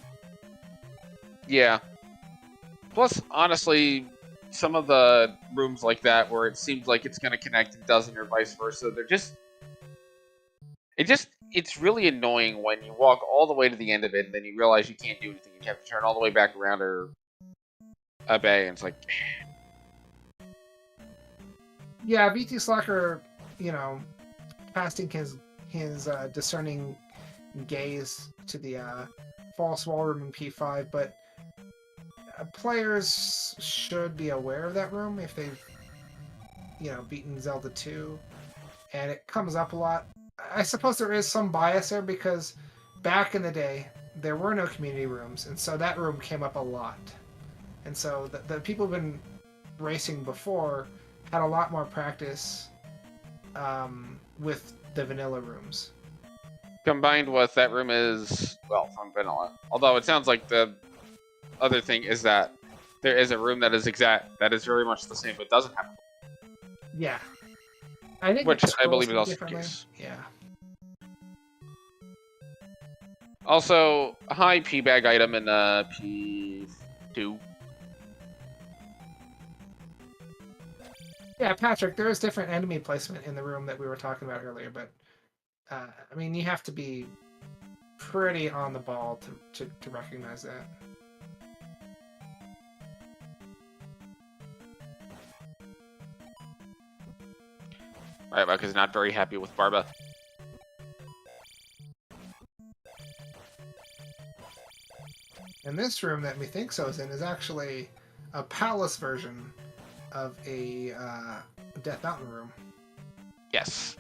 Yeah. Plus, honestly, some of the rooms like that where it seems like it's going to connect and doesn't, or vice versa, they're just... It's really annoying when you walk all the way to the end of it and then you realize you can't do anything. You have to turn all the way back around or obey, and it's like... Yeah, VT Slacker, casting his discerning gaze to the false wall room in P5, but players should be aware of that room if they've, beaten Zelda 2, and it comes up a lot. I suppose there is some bias there because back in the day there were no community rooms, and so that room came up a lot. And so the people who've been racing before had a lot more practice with the vanilla rooms. Combined with that room is, well, from vanilla. Although it sounds like the other thing is that there is a room that is very much the same, but doesn't have. Yeah. I think which I believe is also the case. Yeah. Also, high P-bag item in P2. Yeah, Patrick, there is different enemy placement in the room that we were talking about earlier, but I mean, you have to be pretty on the ball to recognize that. Rywek is not very happy with Barba. And this room that methinkso is in is actually a palace version of a Death Mountain room. Yes.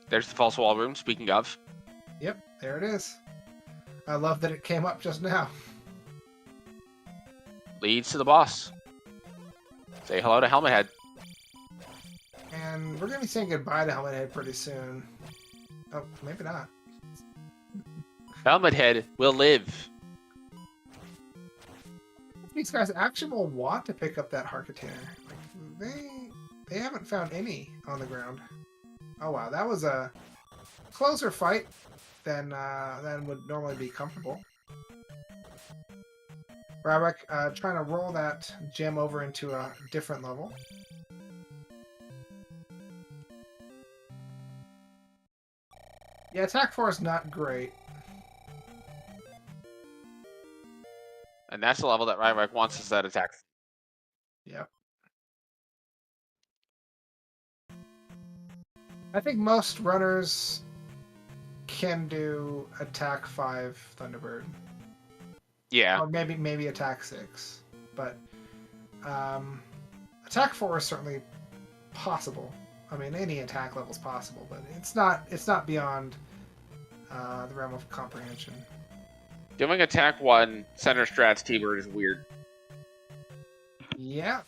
There's the false wall room, speaking of. Yep, there it is. I love that it came up just now. Leads to the boss. Say hello to Helmet Head. And we're going to be saying goodbye to Helmet Head pretty soon. Oh, maybe not. Helmet Head will live. These guys actually will want to pick up that heart container. Like, they haven't found any on the ground. Oh wow, that was a closer fight than would normally be comfortable. Rywek trying to roll that gem over into a different level. Yeah, attack 4 is not great. And that's the level that Rywek wants, is that attack. Yep. I think most runners can do attack 5 Thunderbird. Yeah. Or maybe attack 6. But attack 4 is certainly possible. I mean, any attack level is possible, but it's not beyond the realm of comprehension. Doing attack 1 center strats T-Bird is weird. Yeah.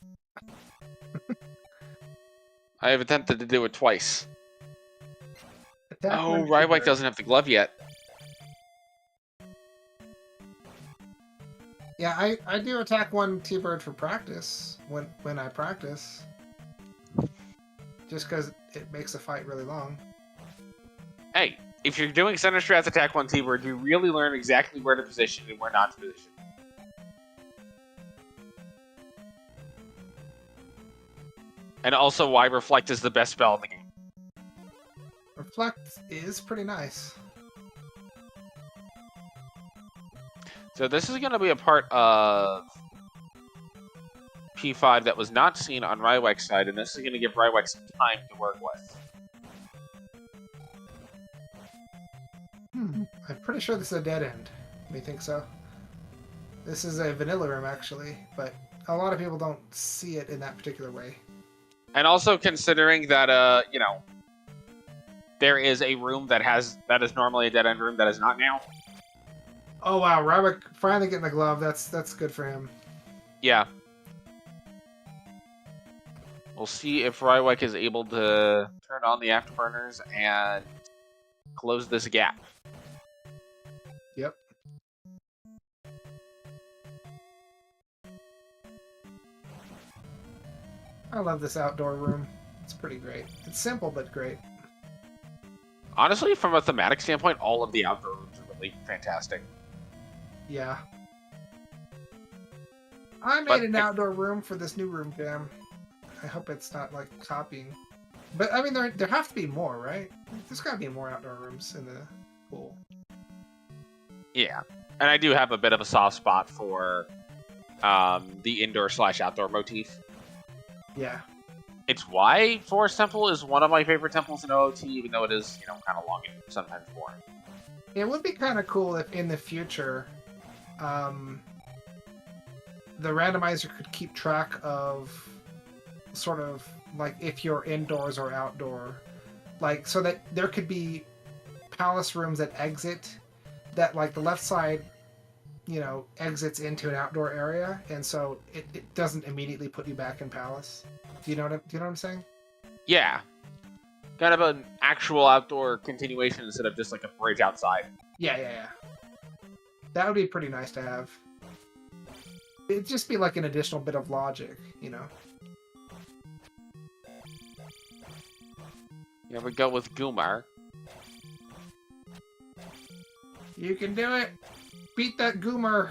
I have attempted to do it twice. Attack Oh, Rywek doesn't have the glove yet. Yeah, I do attack 1 T-Bird for practice when I practice. Just because it makes the fight really long. Hey, if you're doing center strats attack 1 T-Bird, you really learn exactly where to position and where not to position. And also why Reflect is the best spell in the game. Reflect is pretty nice. So this is going to be a part of P5 that was not seen on Rywek's side, and this is going to give Rywek some time to work with. I'm pretty sure this is a dead end. Methinkso. This is a vanilla room, actually, but a lot of people don't see it in that particular way. And also considering that, there is a room that is normally a dead end room that is not now. Oh wow, Rywek finally getting the glove. That's good for him. Yeah. We'll see if Rywek is able to turn on the afterburners and close this gap. Yep. I love this outdoor room. It's pretty great. It's simple but great. Honestly, from a thematic standpoint, all of the outdoor rooms are really fantastic. Yeah. I made an outdoor room for this new room jam. I hope it's not like copying. But I mean, there have to be more, right? There's got to be more outdoor rooms in the pool. Yeah, and I do have a bit of a soft spot for the indoor/outdoor motif. Yeah. It's why Forest Temple is one of my favorite temples in OOT, even though it is, kind of long and sometimes boring. It would be kind of cool if in the future, the randomizer could keep track of sort of like if you're indoors or outdoor, like so that there could be palace rooms that exit, that like the left side, exits into an outdoor area, and so it doesn't immediately put you back in palace. Do you know what I'm saying? Yeah. Kind of an actual outdoor continuation instead of just like a bridge outside. Yeah. That would be pretty nice to have. It'd just be like an additional bit of logic, Here we go with Gumar. You can do it! Beat that Goomer!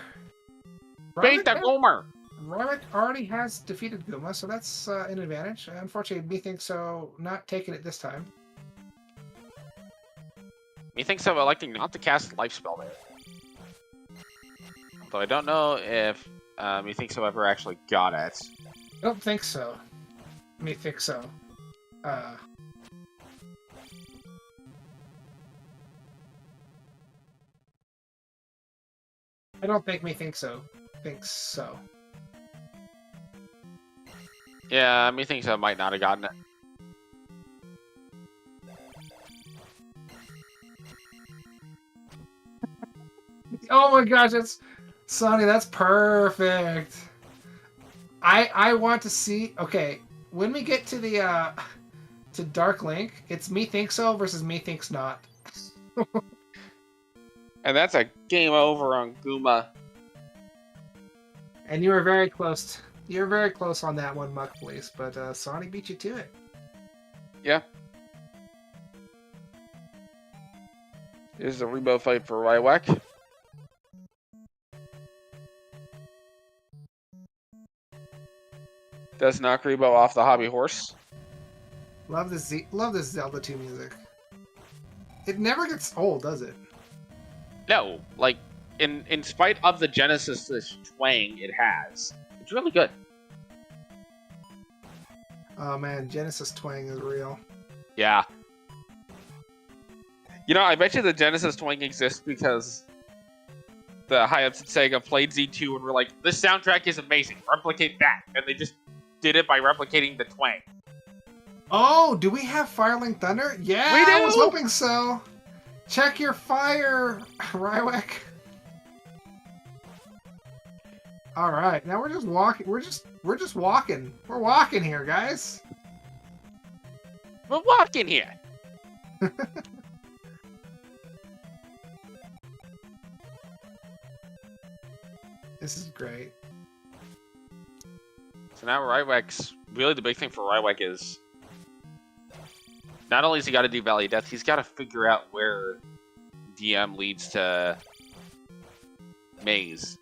Beat the Gumar! Rywek already has defeated Guma, so that's an advantage. Unfortunately, methinkso not taking it this time. Methinkso electing not to cast Life Spell there. Though I don't know if Methinkso ever actually got it. I don't think so. Methinkso. I don't think methinkso thinks so. Yeah, Methinkso might not have gotten it. Oh my gosh, Sonny, that's perfect. I want to see. Okay, when we get to the to Dark Link, it's methinkso versus methinks not. And that's a game over on Guma. And you were very close. You were very close on that one, Muck Police, but Sonny beat you to it. Yeah. Here's the Rebo fight for Rywek. Does knock Rebo off the hobby horse. Love this Zelda 2 music. It never gets old, does it? No, like in spite of the Genesis twang it has, it's really good. Oh man, Genesis twang is real. Yeah. I bet you the Genesis twang exists because the high-ups at Sega played Z2 and were like, this soundtrack is amazing, replicate that. And they just did it by replicating the twang. Oh, do we have Firelink Thunder? Yeah, we do! I was hoping so. Check your fire, Rywek. All right, now we're just walking. We're just walking. We're walking here, guys. We're walking here. This is great. So now Rywek's really the big thing for Rywek is not only has he got to do Valley of Death, he's got to figure out where DM leads to Maze.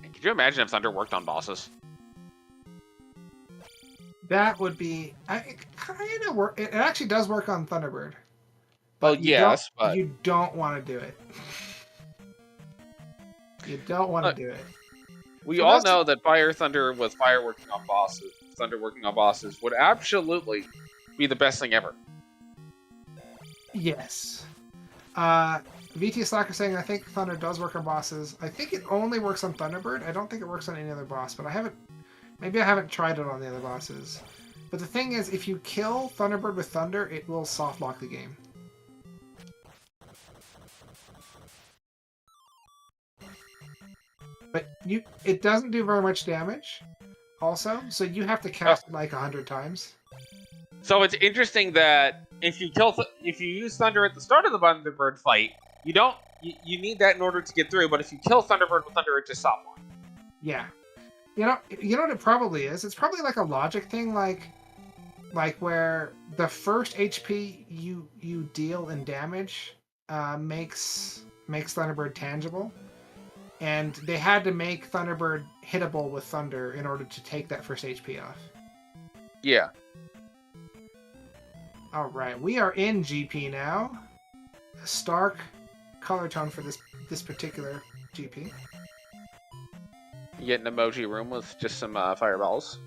And could you imagine if Thunder worked on bosses? That would be. It kind of work. It actually does work on Thunderbird. Well, yes, but you don't want to do it. You don't want to do it. We all know that Fire Thunder with Fire working on bosses, Thunder working on bosses would absolutely be the best thing ever. Yes. VT Slacker saying, I think Thunder does work on bosses. I think it only works on Thunderbird. I don't think it works on any other boss, but maybe I haven't tried it on the other bosses. But the thing is, if you kill Thunderbird with Thunder, it will soft lock the game. But it doesn't do very much damage, also, so you have to cast it like 100 times. So it's interesting that if you use Thunder at the start of the Thunderbird fight, you need that in order to get through. But if you kill Thunderbird with Thunder, it just soft locks. Yeah, you know what it probably is. It's probably like a logic thing, like where the first HP you deal in damage makes Thunderbird tangible. And they had to make Thunderbird hittable with Thunder in order to take that first HP off. Yeah. Alright, we are in GP now. A stark color tone for this particular GP. You get an emoji room with just some fireballs.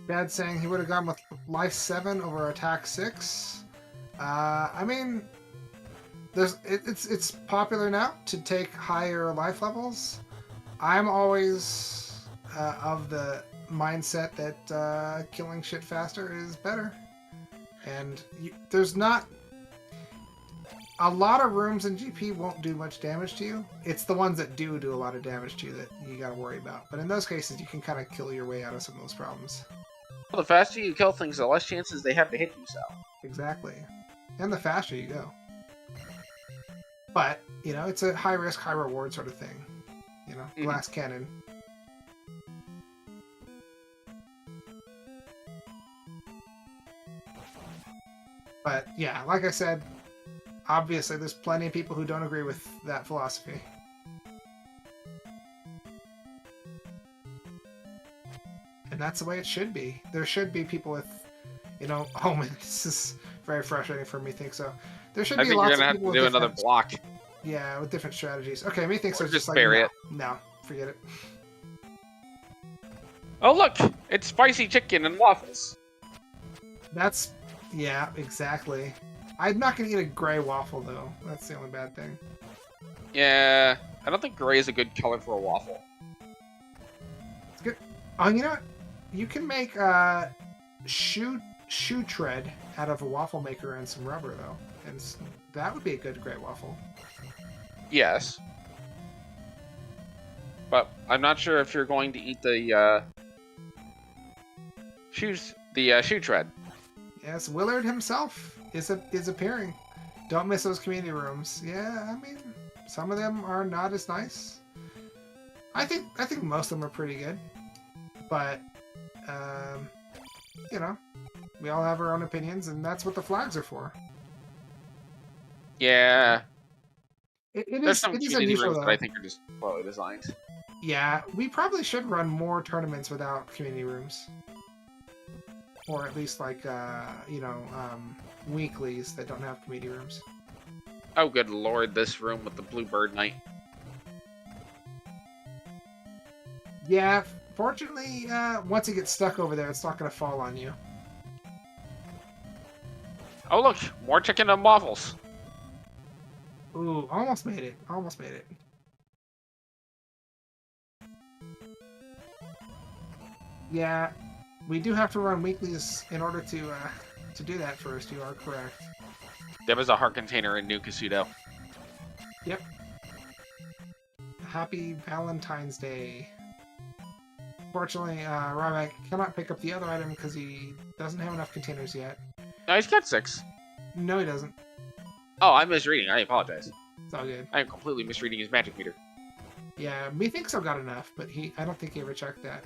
Dad saying he would have gone with life 7 over attack 6. I mean, it's popular now to take higher life levels. I'm always of the mindset that killing shit faster is better. And there's not... A lot of rooms in GP won't do much damage to you. It's the ones that do a lot of damage to you that you gotta worry about. But in those cases, you can kind of kill your way out of some of those problems. Well, the faster you kill things, the less chances they have to hit you, so. Exactly. And the faster you go. But, you know, it's a high risk, high reward sort of thing. You know, glass cannon. But, yeah, like I said, obviously there's plenty of people who don't agree with that philosophy. And that's the way it should be. There should be people with, you know, oh man, this is very frustrating for me, think so. There should be lots of people with I think you're gonna have to do another block. Yeah, with different strategies. Okay, me thinks so. Just like, bury it. No, forget it. Oh look, it's spicy chicken and waffles. That's, yeah, exactly. I'm not gonna eat a gray waffle though. That's the only bad thing. Yeah, I don't think gray is a good color for a waffle. It's good. Oh, you know what? You can make shoe tread out of a waffle maker and some rubber though, and that would be a good gray waffle. Yes, but I'm not sure if you're going to eat the shoe tread. Yes, Willard himself is appearing. Don't miss those community rooms. Yeah, I mean, some of them are not as nice. I think most of them are pretty good, but you know, we all have our own opinions, and that's what the flags are for. Yeah. There's some community rooms that I think are just poorly designed. Yeah, we probably should run more tournaments without community rooms. Or at least like, you know, weeklies that don't have community rooms. Oh good lord, this room with the Bluebird Knight. Yeah, fortunately, once you get stuck over there, it's not going to fall on you. Oh look, more chicken and waffles. Ooh, almost made it. Almost made it. Yeah, we do have to run weeklies in order to do that first. You are correct. There was a heart container in New Casuto. Yep. Happy Valentine's Day. Fortunately, Rywek cannot pick up the other item because he doesn't have enough containers yet. No, he's got 6. No, he doesn't. Oh, I'm misreading. I apologize. It's all good. I am completely misreading his magic meter. Yeah, methinkso got enough, but I don't think he ever checked that.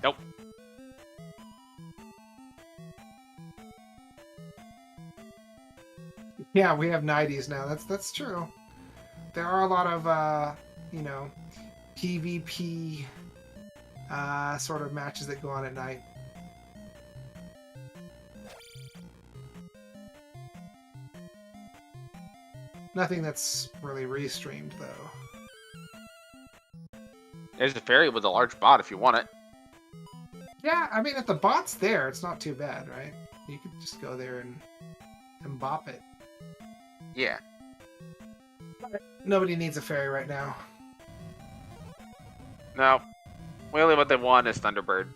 Nope. Yeah, we have 90s now. That's true. There are a lot of, you know, PvP sort of matches that go on at night. Nothing that's really restreamed, though. There's the fairy with a large bot if you want it. Yeah, I mean, if the bot's there, it's not too bad, right? You could just go there and bop it. Yeah. Nobody needs a fairy right now. No. Really what they want is Thunderbird.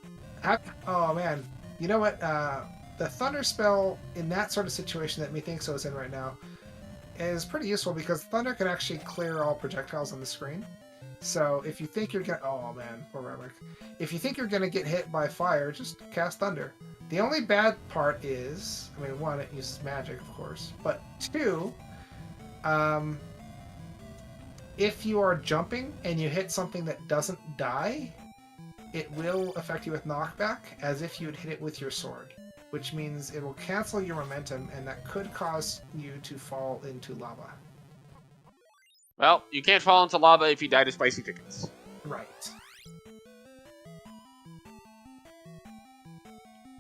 Oh, man. You know what? The Thunder spell in that sort of situation that methinkso is in right now is pretty useful because Thunder can actually clear all projectiles on the screen. So if you think you're gonna... Oh, man. Poor Rywek. If you think you're gonna get hit by fire, just cast Thunder. The only bad part is... I mean, 1, it uses magic, of course. But 2... if you are jumping and you hit something that doesn't die, it will affect you with knockback as if you had hit it with your sword, which means it will cancel your momentum and that could cause you to fall into lava. Well, you can't fall into lava if you die to spicy chickens. Right.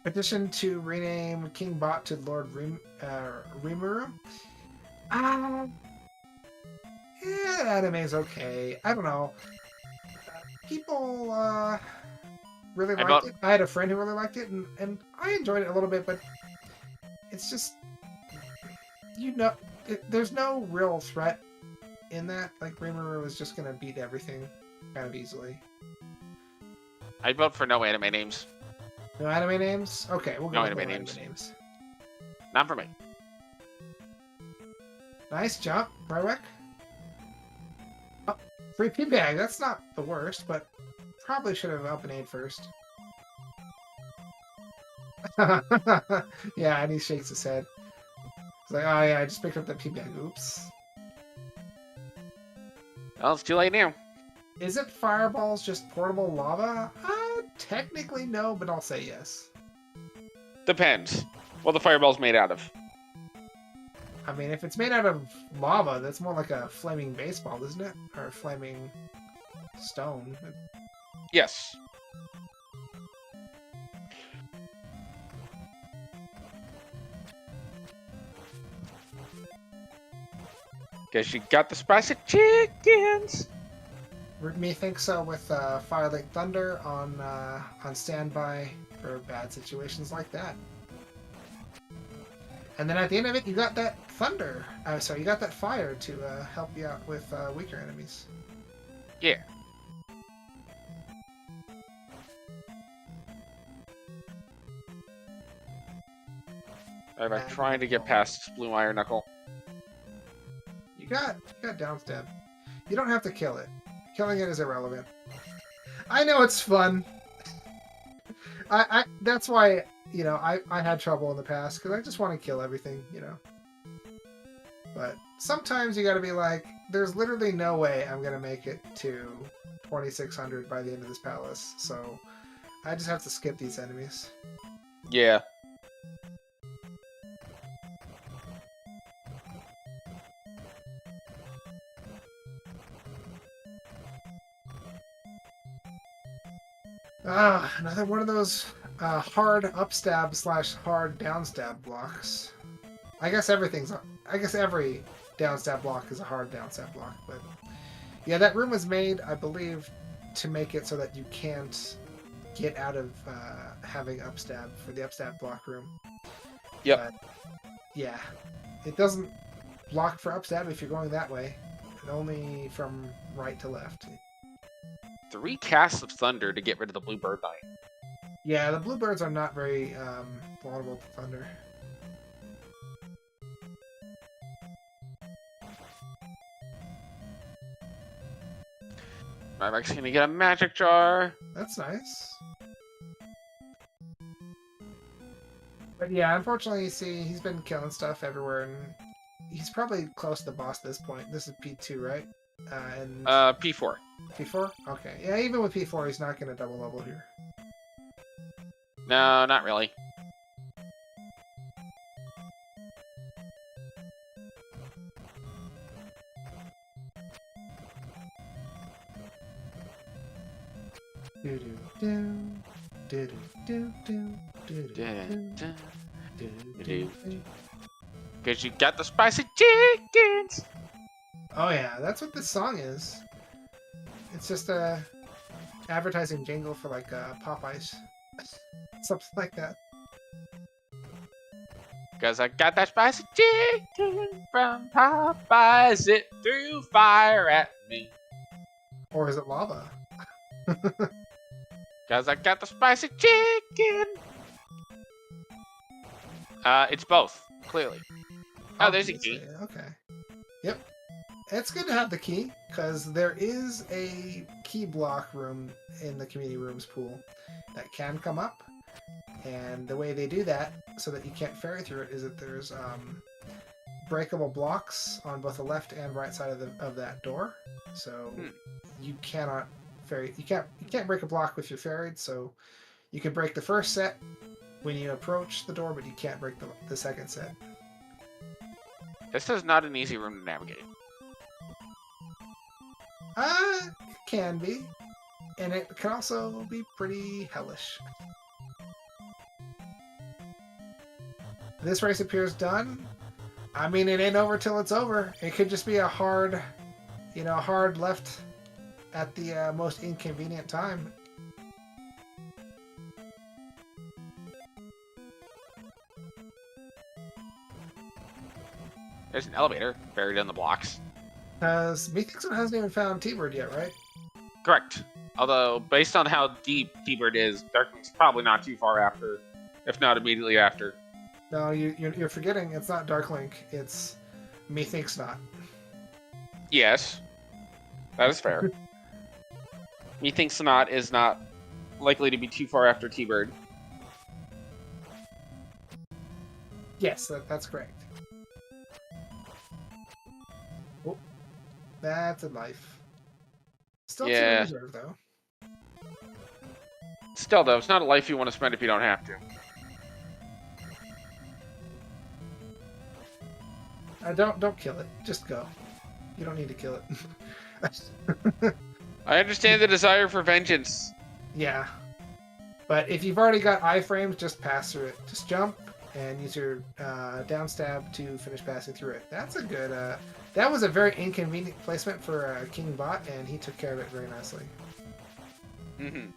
Petition to rename King Bot to Lord Rimuru. Yeah, anime's okay. I don't know. people really liked it. I had a friend who really liked it, and I enjoyed it a little bit, but it's just, there's no real threat in that. Like, Rimuru was just going to beat everything kind of easily. I'd vote for no anime names. No anime names? Okay, we'll go with anime no names. anime names. Not for me. Nice jump, Rywek. Oh, free pea bag. That's not the worst, but probably should have up and aid first. Yeah, and he shakes his head. He's like, oh yeah, I just picked up the pea bag. Oops. Well, it's too late now. Isn't fireballs just portable lava? Technically no, but I'll say yes. Depends. What the fireball's made out of. I mean, if it's made out of lava, that's more like a flaming baseball, isn't it? Or a flaming stone. Yes. Guess you got the spicy chickens. Methinkso with Fire Lake Thunder on standby for bad situations like that. And then at the end of it, you got that thunder. Sorry, you got that fire to help you out with weaker enemies. Yeah. I'm trying to get past Blue Iron Knuckle. You got down stab. You don't have to kill it. Killing it is irrelevant. I know it's fun. That's why, I had trouble in the past, because I just want to kill everything, But sometimes you gotta be like, there's literally no way I'm gonna make it to 2600 by the end of this palace, so I just have to skip these enemies. Yeah. Another one of those hard upstab / hard downstab blocks. I guess every downstab block is a hard downstab block, but yeah, that room was made, I believe, to make it so that you can't get out of having upstab for the upstab block room. Yep. But, yeah, it doesn't block for upstab if you're going that way, and only from right to left. 3 casts of thunder to get rid of the Bluebird Knight. Yeah, the bluebirds are not very vulnerable to thunder. Rywek's gonna get a magic jar. That's nice. But yeah, unfortunately, you see, he's been killing stuff everywhere, and he's probably close to the boss at this point. This is P2, right? And P4. P4? Okay. Yeah, even with P4, he's not going to double level here. No, not really. Because you got the spicy chickens. Oh yeah, that's what this song is. It's just a advertising jingle for like Popeyes, something like that. Because I got that spicy chicken from Popeyes. It threw fire at me. Or is it lava? Because I got the spicy chicken. It's both, clearly. Oh, there's a key. Okay. Yep. It's good to have the key, because there is a key block room in the community rooms pool that can come up. And the way they do that, so that you can't ferry through it, is that there's breakable blocks on both the left and right side of that door. So you cannot ferry. You can't break a block if you're ferried. So you can break the first set when you approach the door, but you can't break the second set. This is not an easy room to navigate. It can be. And it can also be pretty hellish. This race appears done. I mean, it ain't over till it's over. It could just be a hard, hard left at the most inconvenient time. There's an elevator buried in the blocks. Because methinkso hasn't even found T-Bird yet, right? Correct. Although, based on how deep T-Bird is, Darkling's probably not too far after, if not immediately after. No, you're forgetting it's not Darklink, it's methinkso. Yes, that is fair. Methinkso is not likely to be too far after T-Bird. Yes, that's correct. Oh, that's a life. Still Yeah. two in reserve, though. Still, though, it's not a life you want to spend if you don't have to. Don't kill it. Just go. You don't need to kill it. I understand the desire for vengeance. Yeah. But if you've already got iframes, just pass through it. Just jump and use your down stab to finish passing through it. That's a good... that was a very inconvenient placement for King Bot, and he took care of it very nicely. Mm-hmm.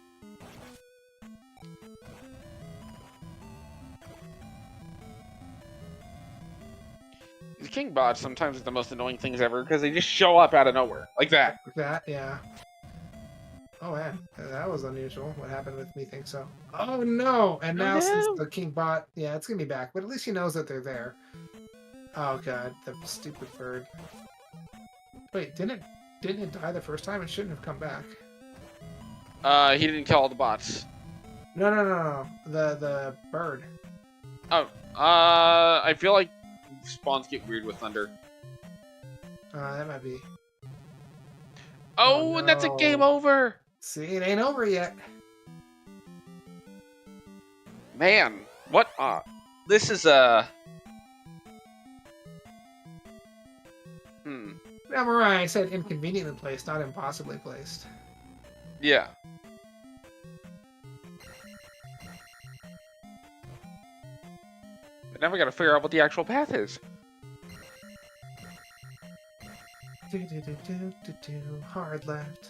The King bots sometimes are the most annoying things ever because they just show up out of nowhere. Like that. Like that, yeah. Oh man, that was unusual. What happened with methinkso? Oh no! And now since the King Bot, yeah, it's gonna be back. But at least he knows that they're there. Oh god, the stupid bird. Wait, didn't it die the first time? It shouldn't have come back. He didn't kill all the bots. No. The bird. Oh, I feel like spawns get weird with thunder. That might be. Oh, no. and that's a game over! See, it ain't over yet. Man, what? This is Yeah, Mariah, I said inconveniently placed, not impossibly placed. Yeah. But now we gotta figure out what the actual path is. Hard left.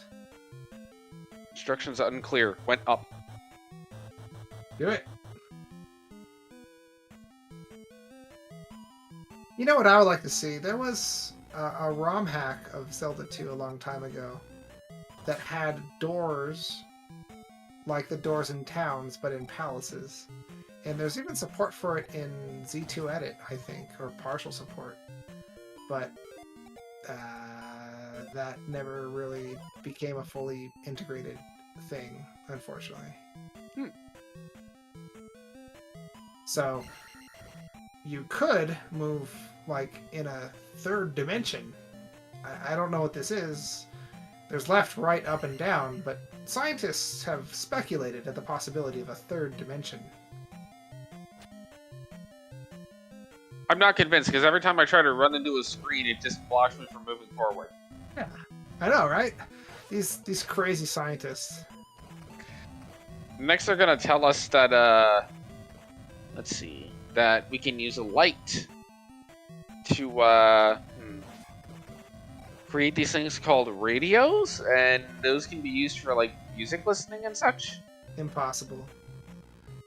Instructions unclear. Went up. Do it. You know what I would like to see? There was a ROM hack of Zelda 2 a long time ago that had doors like the doors in towns, but in palaces. And there's even support for it in Z2 Edit, I think, or partial support. But that never really became a fully integrated thing, unfortunately. So you could move like in a third dimension. I don't know what this is. There's left, right, up, and down, but scientists have speculated at the possibility of a third dimension. I'm not convinced, because every time I try to run into a screen, it just blocks me from moving forward. Yeah, I know, right? These crazy scientists. Next, they're gonna tell us that, let's see, that we can use a light to, create these things called radios, and those can be used for, like, music listening and such. Impossible.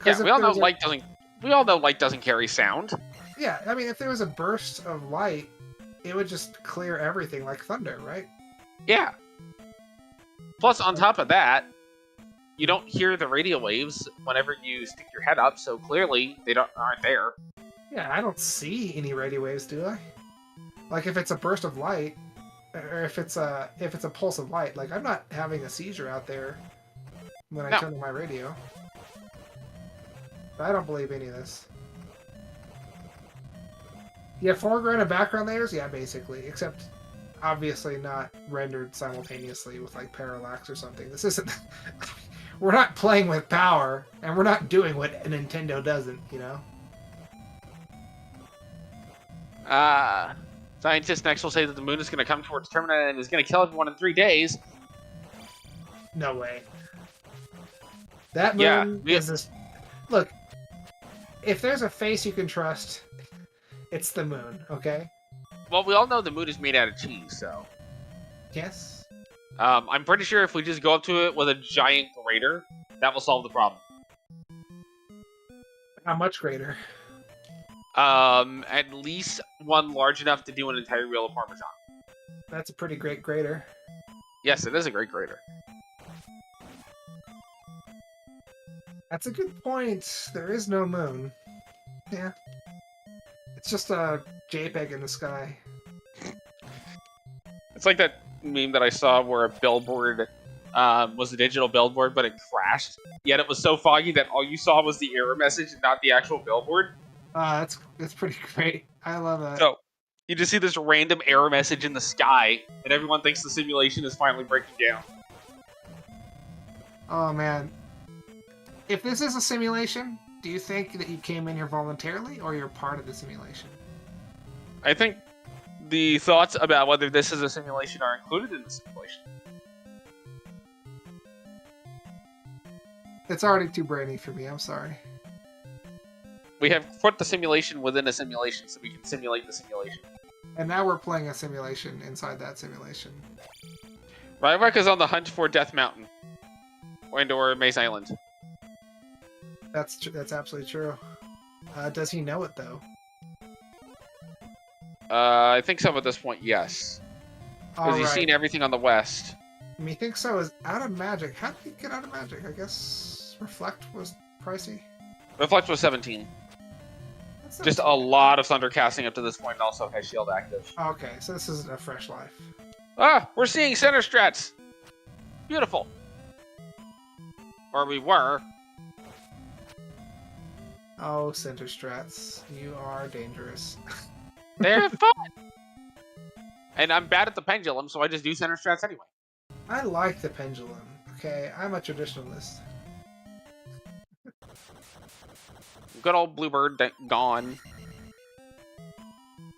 Yeah, we all know light doesn't... We all know light doesn't carry sound. Yeah, I mean, if there was a burst of light, it would just clear everything like thunder, right? Yeah. Plus, on top of that, you don't hear the radio waves whenever you stick your head up, so clearly they aren't there. Yeah, I don't see any radio waves, do I? Like if it's a burst of light, or if it's a pulse of light, like I'm not having a seizure out there when I turn on my radio. I don't believe any of this. Yeah, foreground and background layers, yeah, basically, except obviously not rendered simultaneously with like parallax or something. This isn't. We're not playing with power, and we're not doing what Nintendo doesn't, you know? Scientists next will say that the moon is going to come towards Termina and is going to kill everyone in 3 days. No way. That moon is this... Look, if there's a face you can trust, it's the moon, okay? Well, we all know the moon is made out of cheese, so... Yes? I'm pretty sure if we just go up to it with a giant grater, that will solve the problem. How much greater? At least one large enough to do an entire wheel of Parmesan. That's a pretty great grater. Yes, it is a great grater. That's a good point. There is no moon. Yeah. It's just a JPEG in the sky. It's like that meme that I saw where a billboard was a digital billboard, but it crashed. Yet it was so foggy that all you saw was the error message and not the actual billboard. That's pretty great. I love that. So you just see this random error message in the sky, and everyone thinks the simulation is finally breaking down. Oh man. If this is a simulation, do you think that you came in here voluntarily or you're part of the simulation? I think the thoughts about whether this is a simulation are included in the simulation. It's already too brainy for me, I'm sorry. We have put the simulation within a simulation so we can simulate the simulation. And now we're playing a simulation inside that simulation. Rywek is on the hunt for Death Mountain. Or Maze Island. That's absolutely true. Does he know it, though? I think so at this point, yes. Because he's seen everything on the west. Methinkso is out of magic. How did he get out of magic? I guess Reflect was pricey. Reflect was 17. Just a lot of thunder casting up to this point and also has shield active. Okay, so this isn't a fresh life. Ah, we're seeing center strats! Beautiful. Or we were. Oh, center strats. You are dangerous. They're fun! And I'm bad at the pendulum, so I just do center strats anyway. I like the pendulum. Okay, I'm a traditionalist. Good old Bluebird gone.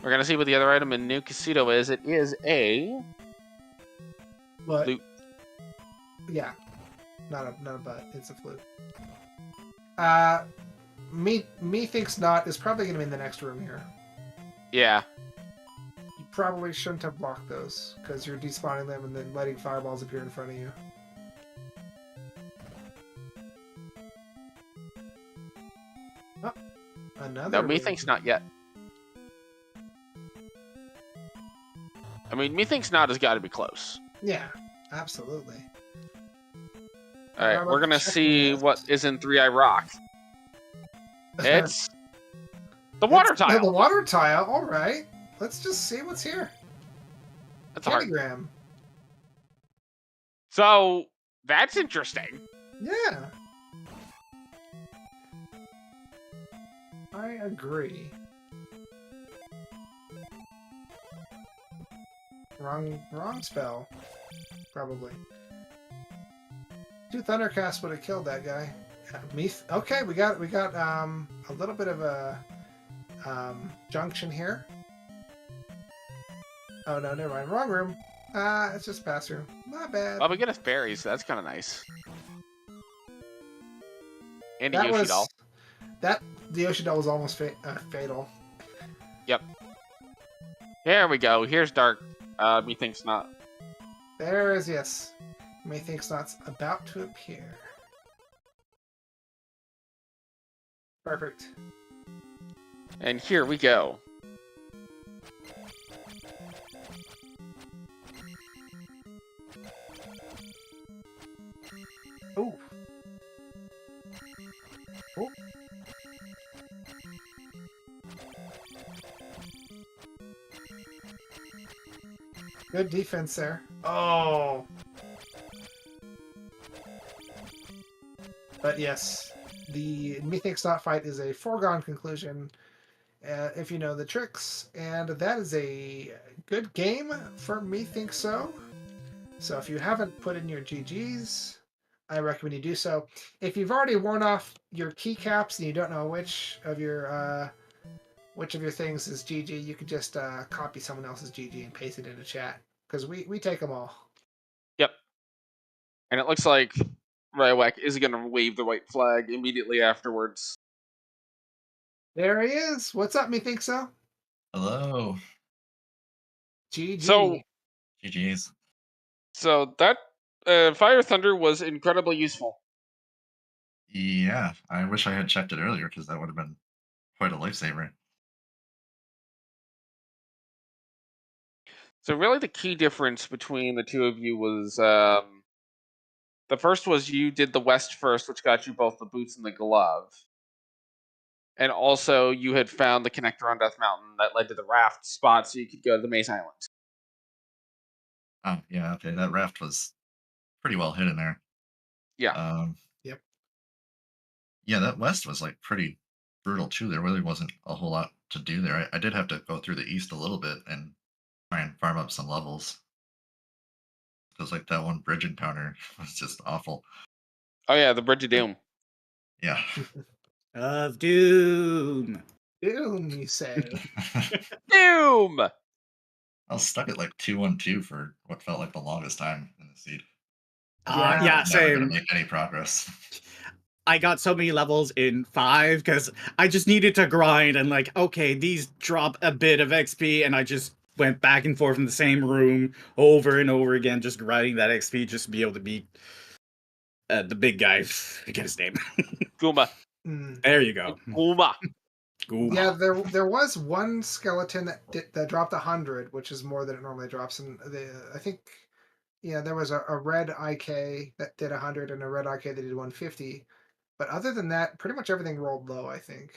We're gonna see what the other item in New Casino is. It is a... What? Flute. Yeah. Not a butt. It's a flute. Methinks not is probably going to be in the next room here. Yeah. You probably shouldn't have blocked those, because you're despawning them and then letting fireballs appear in front of you. Oh, another. No, Methinks not yet. I mean, Methinks not has got to be close. Yeah, absolutely. Alright, we're gonna see what is in 3-Eye Rock. It's the water tile. The water tile, alright. Let's just see what's here. That's hard. Candygram. So, that's interesting. Yeah. I agree. Wrong spell. Probably. 2 Thundercasts would have killed that guy. Okay, we got a little bit of a junction here. Oh no, never mind. Wrong room. It's just pass room. Not bad. Well, we get us berries, so that's kind of nice. And a That Yoshi was doll. the Yoshi doll was almost fatal. Yep. There we go. Here's Dark. Methinks not. There is yes. Methinks not's about to appear. Perfect. And here we go. Ooh. Oh. Good defense there. Oh. But yes, the Methinks Not fight is a foregone conclusion if you know the tricks, and that is a good game for Methinkso. So if you haven't put in your GGs, I recommend you do so. If you've already worn off your keycaps and you don't know which of your things is GG, you could just copy someone else's GG and paste it into chat, because we take them all. Yep. And it looks like Rywek is going to wave the white flag immediately afterwards. There he is. What's up, Methinkso? Hello. GG. So, GG's. So that Fire Thunder was incredibly useful. Yeah, I wish I had checked it earlier because that would have been quite a lifesaver. So really, the key difference between the two of you was the first was you did the west first, which got you both the boots and the glove, and also you had found the connector on Death Mountain that led to the raft spot, so you could go to the Maze Island. Oh, yeah, okay, that raft was pretty well hidden there. Yeah. Yep. Yeah, that west was like pretty brutal too. There really wasn't a whole lot to do there. I did have to go through the east a little bit and try and farm up some levels. Because like that one bridge encounter was just awful. Oh yeah, the Bridge of Doom. Yeah. Of Doom. Doom, you say? Doom! I was stuck at like 2-1-2 for what felt like the longest time in the seed. Yeah. Yeah, I'm never gonna same. make any progress. I got so many levels in 5 because I just needed to grind and like, okay, these drop a bit of XP, and I just went back and forth in the same room over and over again, just grinding that XP just to be able to beat the big guy. I forget his name. Goomba. There you go. Goomba. Goomba. Yeah, there was one skeleton that dropped 100, which is more than it normally drops. And I think, yeah, there was a red IK that did 100 and a red IK that did 150. But other than that, pretty much everything rolled low, I think.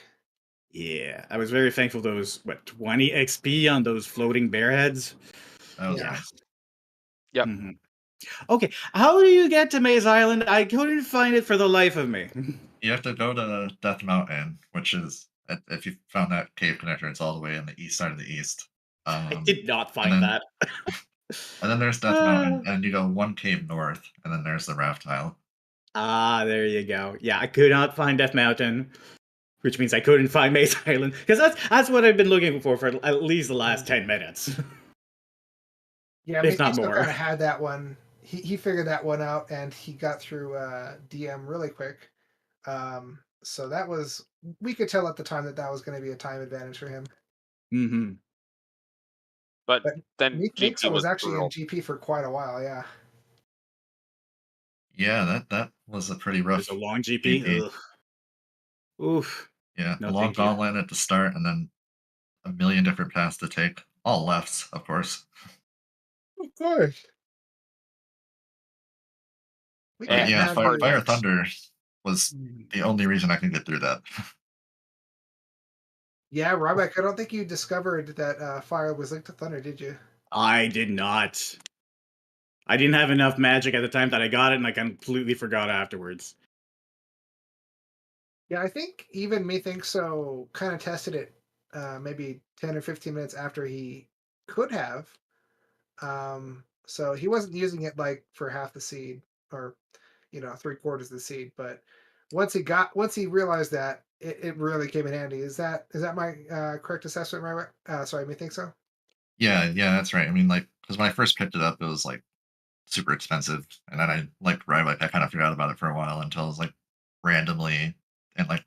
Yeah, I was very thankful those 20 XP on those floating bear heads. That was Yeah. nice. Yep. Mm-hmm. Okay, how do you get to Maze Island? I couldn't find it for the life of me. You have to go to Death Mountain, which is if you found that cave connector, it's all the way on the east side of the east. I did not find then- that. And then there's Death Mountain, and you go one cave north, and then there's the raft tile. Ah, there you go. Yeah, I could not find Death Mountain, which means I couldn't find Maze Island, because that's what I've been looking for at least the last 10 minutes. Yeah, If not Methinkso more. kind of had that one. He figured that one out, and he got through DM really quick. So that was, we could tell at the time that was going to be a time advantage for him. Mm-hmm. But But then GP Methinkso was actually brutal. in GP for quite a while. Yeah. Yeah, that was a pretty rough. There's a long GP. GP. Ugh. Oof. Yeah, No, a long thank you. gauntlet at the start, and then a million different paths to take. All lefts, of course. Of course. We And can't Yeah, have Fire you- Fire Thunder was the only reason I could get through that. Yeah, Rywek, I don't think you discovered that fire was linked to thunder, did you? I did not. I didn't have enough magic at the time that I got it, and I completely forgot afterwards. Yeah, I think even Methinkso kind of tested it maybe 10 or 15 minutes after he could have. So he wasn't using it like for half the seed or 3/4 of the seed, but once he realized that, it really came in handy. Is that my correct assessment, right? Sorry, Methinkso? Yeah, that's right. I mean, like, because when I first picked it up, it was like super expensive, and then I liked Rywek. I kind of forgot about it for a while until I was like randomly and like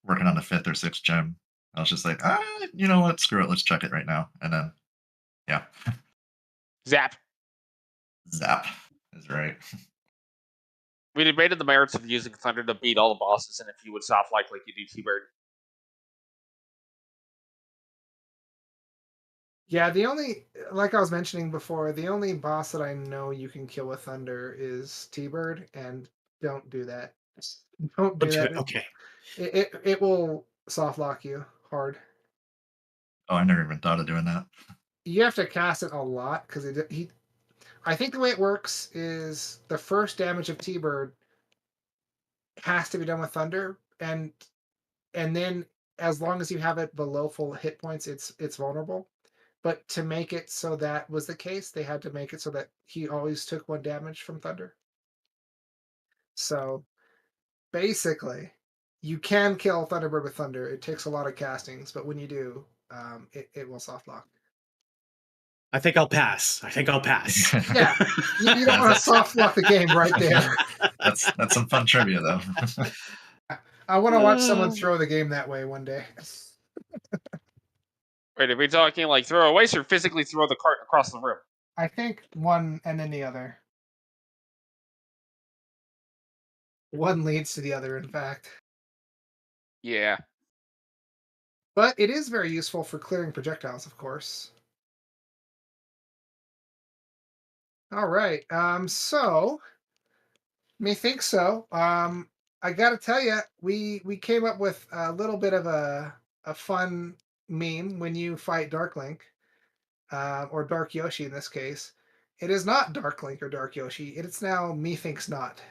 working on the 5th or 6th gem. I was just like, you know what? Screw it. Let's check it right now. And then, yeah, Zap. zap is right. We debated the merits of using Thunder to beat all the bosses, and if you would soft like you do T-Bird. Yeah, like I was mentioning before, the only boss that I know you can kill with thunder is T-Bird, and don't do that. Don't do that. Okay. It will soft lock you hard. Oh, I never even thought of doing that. You have to cast it a lot because I think the way it works is the first damage of T-Bird has to be done with thunder, and then as long as you have it below full hit points, it's vulnerable. But to make it so that was the case, they had to make it so that he always took 1 damage from thunder. So basically, you can kill Thunderbird with thunder. It takes a lot of castings, but when you do, it will soft lock. I think I'll pass. Yeah, you don't want to soft lock the game right there. That's some fun trivia, though. I want to watch someone throw the game that way one day. Wait, are we talking like throw away or physically throw the cart across the room? I think one and then the other. One leads to the other, in fact. Yeah. But it is very useful for clearing projectiles, of course. All right. So methinkso. I gotta tell you, we came up with a little bit of a fun meme when you fight Dark Link, or Dark Yoshi in this case. It is not Dark Link or Dark Yoshi. It's now methinks not.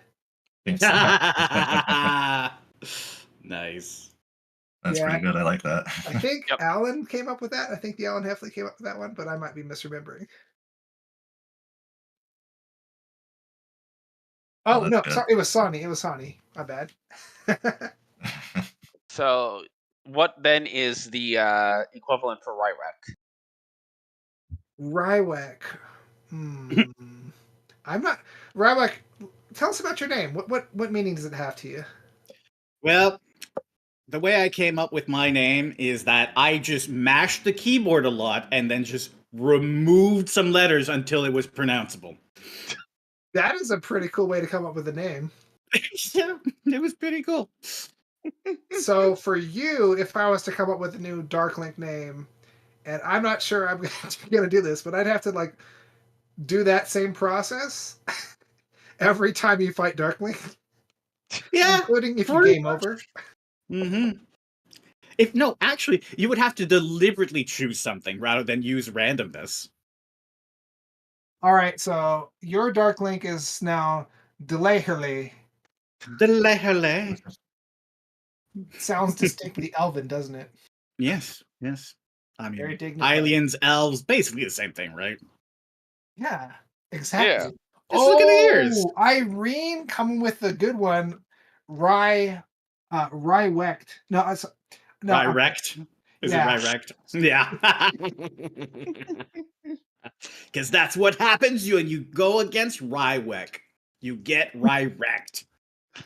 Thanks a lot. Nice. That's Yeah. pretty good. I like that. I think Yep. Alan came up with that. I think the Alan Heffley came up with that one, but I might be misremembering. Oh that's no, good. sorry, it was Sonny. It was Sonny. My bad. So, what then is the equivalent for Rywek? Rywek. I'm not Rywek. Tell us about your name. What meaning does it have to you? Well, the way I came up with my name is that I just mashed the keyboard a lot and then just removed some letters until it was pronounceable. That is a pretty cool way to come up with a name. Yeah, it was pretty cool. So for you, if I was to come up with a new Dark Link name, and I'm not sure I'm gonna do this, but I'd have to like do that same process every time you fight Dark Link, Yeah, including if you pretty game over. Mm-hmm. Actually, you would have to deliberately choose something rather than use randomness. All right, so your Dark Link is now Delehele. Delehele. Sounds distinctly elven, doesn't it? Yes. I Very mean, dignified. aliens, elves, basically the same thing, right? Yeah, exactly. Just look at the ears. Irene coming with the good one. Rywekt. No, no. Ryrect. Is Yeah. it Ryrect? Yeah. Because that's what happens when you go against Rywek. You get Ryrect.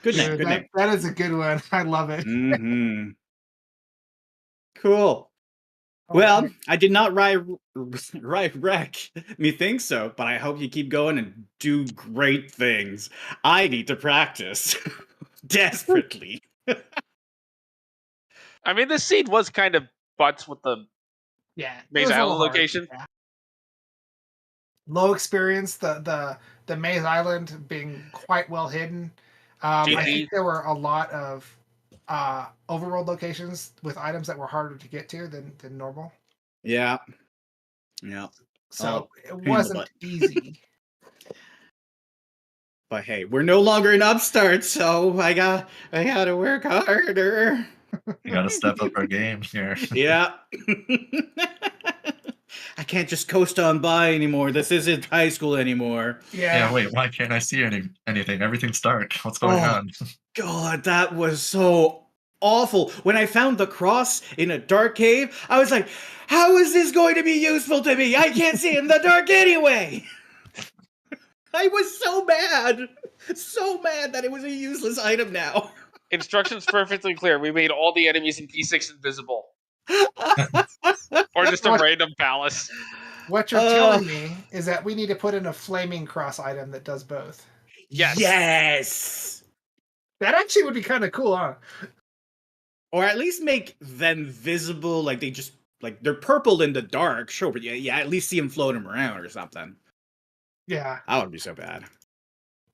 Good name, Dude, good name. that is a good one. I love it. Mm-hmm. Cool. Oh, Well, right. I did not write methinkso, but I hope you keep going and do great things. I need to practice desperately. I mean, this seed was kind of butts with the Yeah, it Maze was a Island little hard. location. Yeah. Low experience. The Maze Island being quite well hidden. I GG. think there were a lot of overworld locations with items that were harder to get to than normal. Yeah. So it in the wasn't butt. easy. But hey, we're no longer an upstart, so I gotta work harder. You gotta step up our game here. Yeah. I can't just coast on by anymore. This isn't high school anymore. Yeah, wait, why can't I see anything? Everything's dark. What's going on? God, that was so awful. When I found the cross in a dark cave, I was like, how is this going to be useful to me? I can't see in the dark anyway. I was so mad that it was a useless item now. Instructions perfectly clear. We made all the enemies in P6 invisible. Or just a random palace. What you're telling me is that we need to put in a flaming cross item that does both. Yes. That actually would be kind of cool, huh? Or at least make them visible, like they just they're purple in the dark, sure, but yeah, at least see them floating around or something. Yeah. That would be so bad.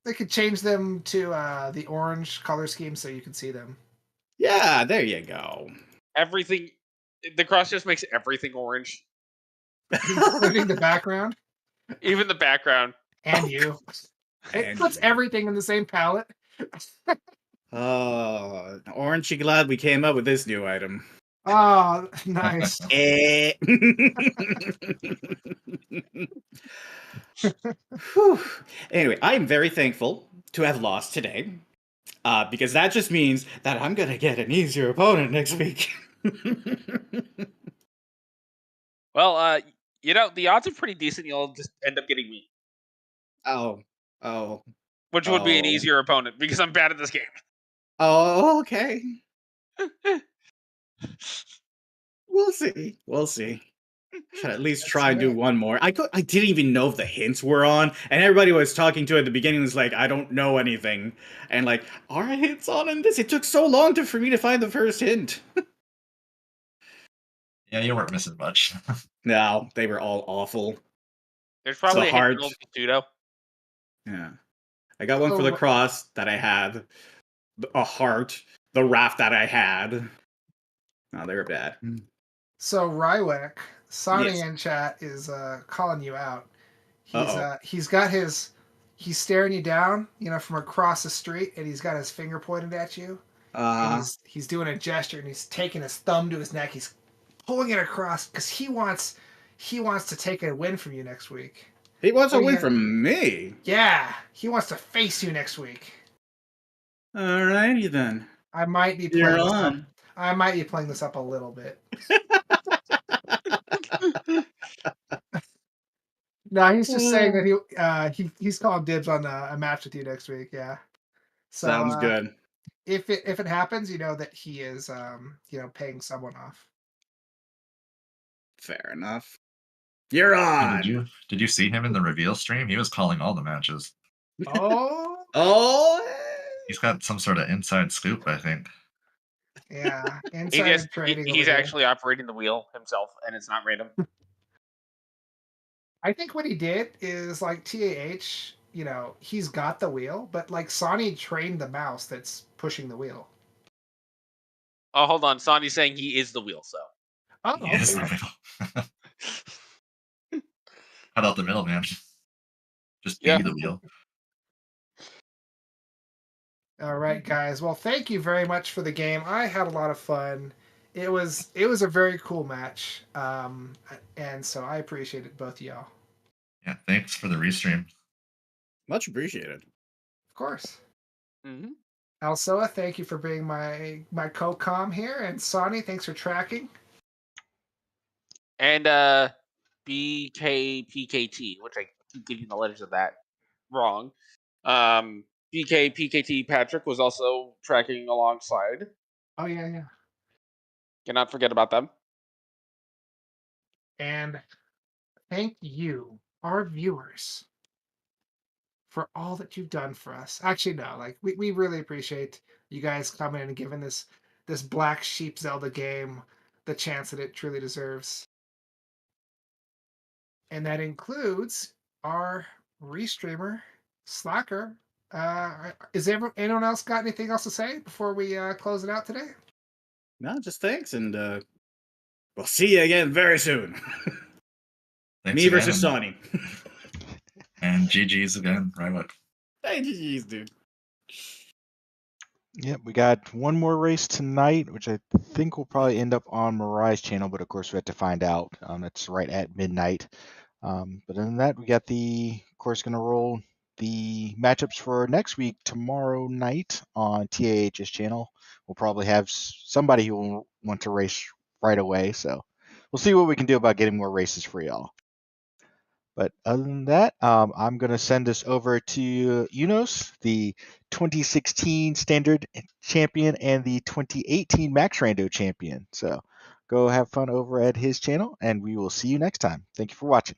They could change them to the orange color scheme so you can see them. Yeah, there you go. Everything. The cross just makes everything orange. Including the background. Even the background. And you. It puts everything in the same palette. Oh, aren't you glad we came up with this new item? Oh, nice. Anyway, I'm very thankful to have lost today, because that just means that I'm gonna get an easier opponent next week. Well, the odds are pretty decent. You'll just end up getting me. Oh. Which would be an easier opponent because I'm bad at this game. Oh, okay. We'll see. Should at least That's try and do right. one more. I didn't even know if the hints were on, and everybody was talking to at the beginning was like, I don't know anything. And like, are hints on in this? It took so long for me to find the first hint. Yeah, you weren't missing much. No, they were all awful. There's probably a hint heart. in Old Pseudo. Yeah. I got one for the cross that I had, a heart, the raft that I had. No, they were bad. So Rywek, Sonny Yes. in chat is calling you out. Uh-oh. He's staring you down, from across the street, and he's got his finger pointed at you. And he's doing a gesture, and he's taking his thumb to his neck. He's pulling it across because he wants to take a win from you next week. He wants a win from me. Yeah, he wants to face you next week. Alrighty then. I might be playing this up. I might be playing this up a little bit. No, he's just saying that he's calling dibs on a match with you next week. Yeah. So, sounds good. If it happens, you know that he is paying someone off. Fair enough. You're on. Did you see him in the reveal stream? He was calling all the matches. Oh. He's got some sort of inside scoop, I think. Yeah, inside trading. He's actually operating the wheel himself, and it's not random. I think what he did is like TAH. He's got the wheel, but like Sonny trained the mouse that's pushing the wheel. Oh, hold on. Sonny's saying he is the wheel, so. Oh, he is the wheel. Cut out the middle, man. Just be the wheel. All right, guys. Well, thank you very much for the game. I had a lot of fun. It was a very cool match, and so I appreciated both of y'all. Yeah, thanks for the restream. Much appreciated. Of course. Mm-hmm. Alsoa, thank you for being my co-com here, and Sonny, thanks for tracking. And BKPKT, which I keep getting the letters of that wrong. BKPKT Patrick was also tracking alongside. Oh yeah. Cannot forget about them. And thank you, our viewers, for all that you've done for us. Actually, no, we really appreciate you guys coming in and giving this Black Sheep Zelda game the chance that it truly deserves. And that includes our restreamer, Slacker. Is anyone else got anything else to say before we close it out today? No, just thanks, and we'll see you again very soon. Me versus Sonny. And GG's again, Rywek. Hey, GG's, dude. Yep, we got one more race tonight, which I think will probably end up on Mariah's channel, but of course we have to find out. It's right at midnight. But other than that, we got of course, going to roll the matchups for next week tomorrow night on TAH's channel. We'll probably have somebody who will want to race right away, so we'll see what we can do about getting more races for y'all. But other than that, I'm going to send this over to Unos, the 2016 Standard Champion and the 2018 Max Rando Champion. So go have fun over at his channel, and we will see you next time. Thank you for watching.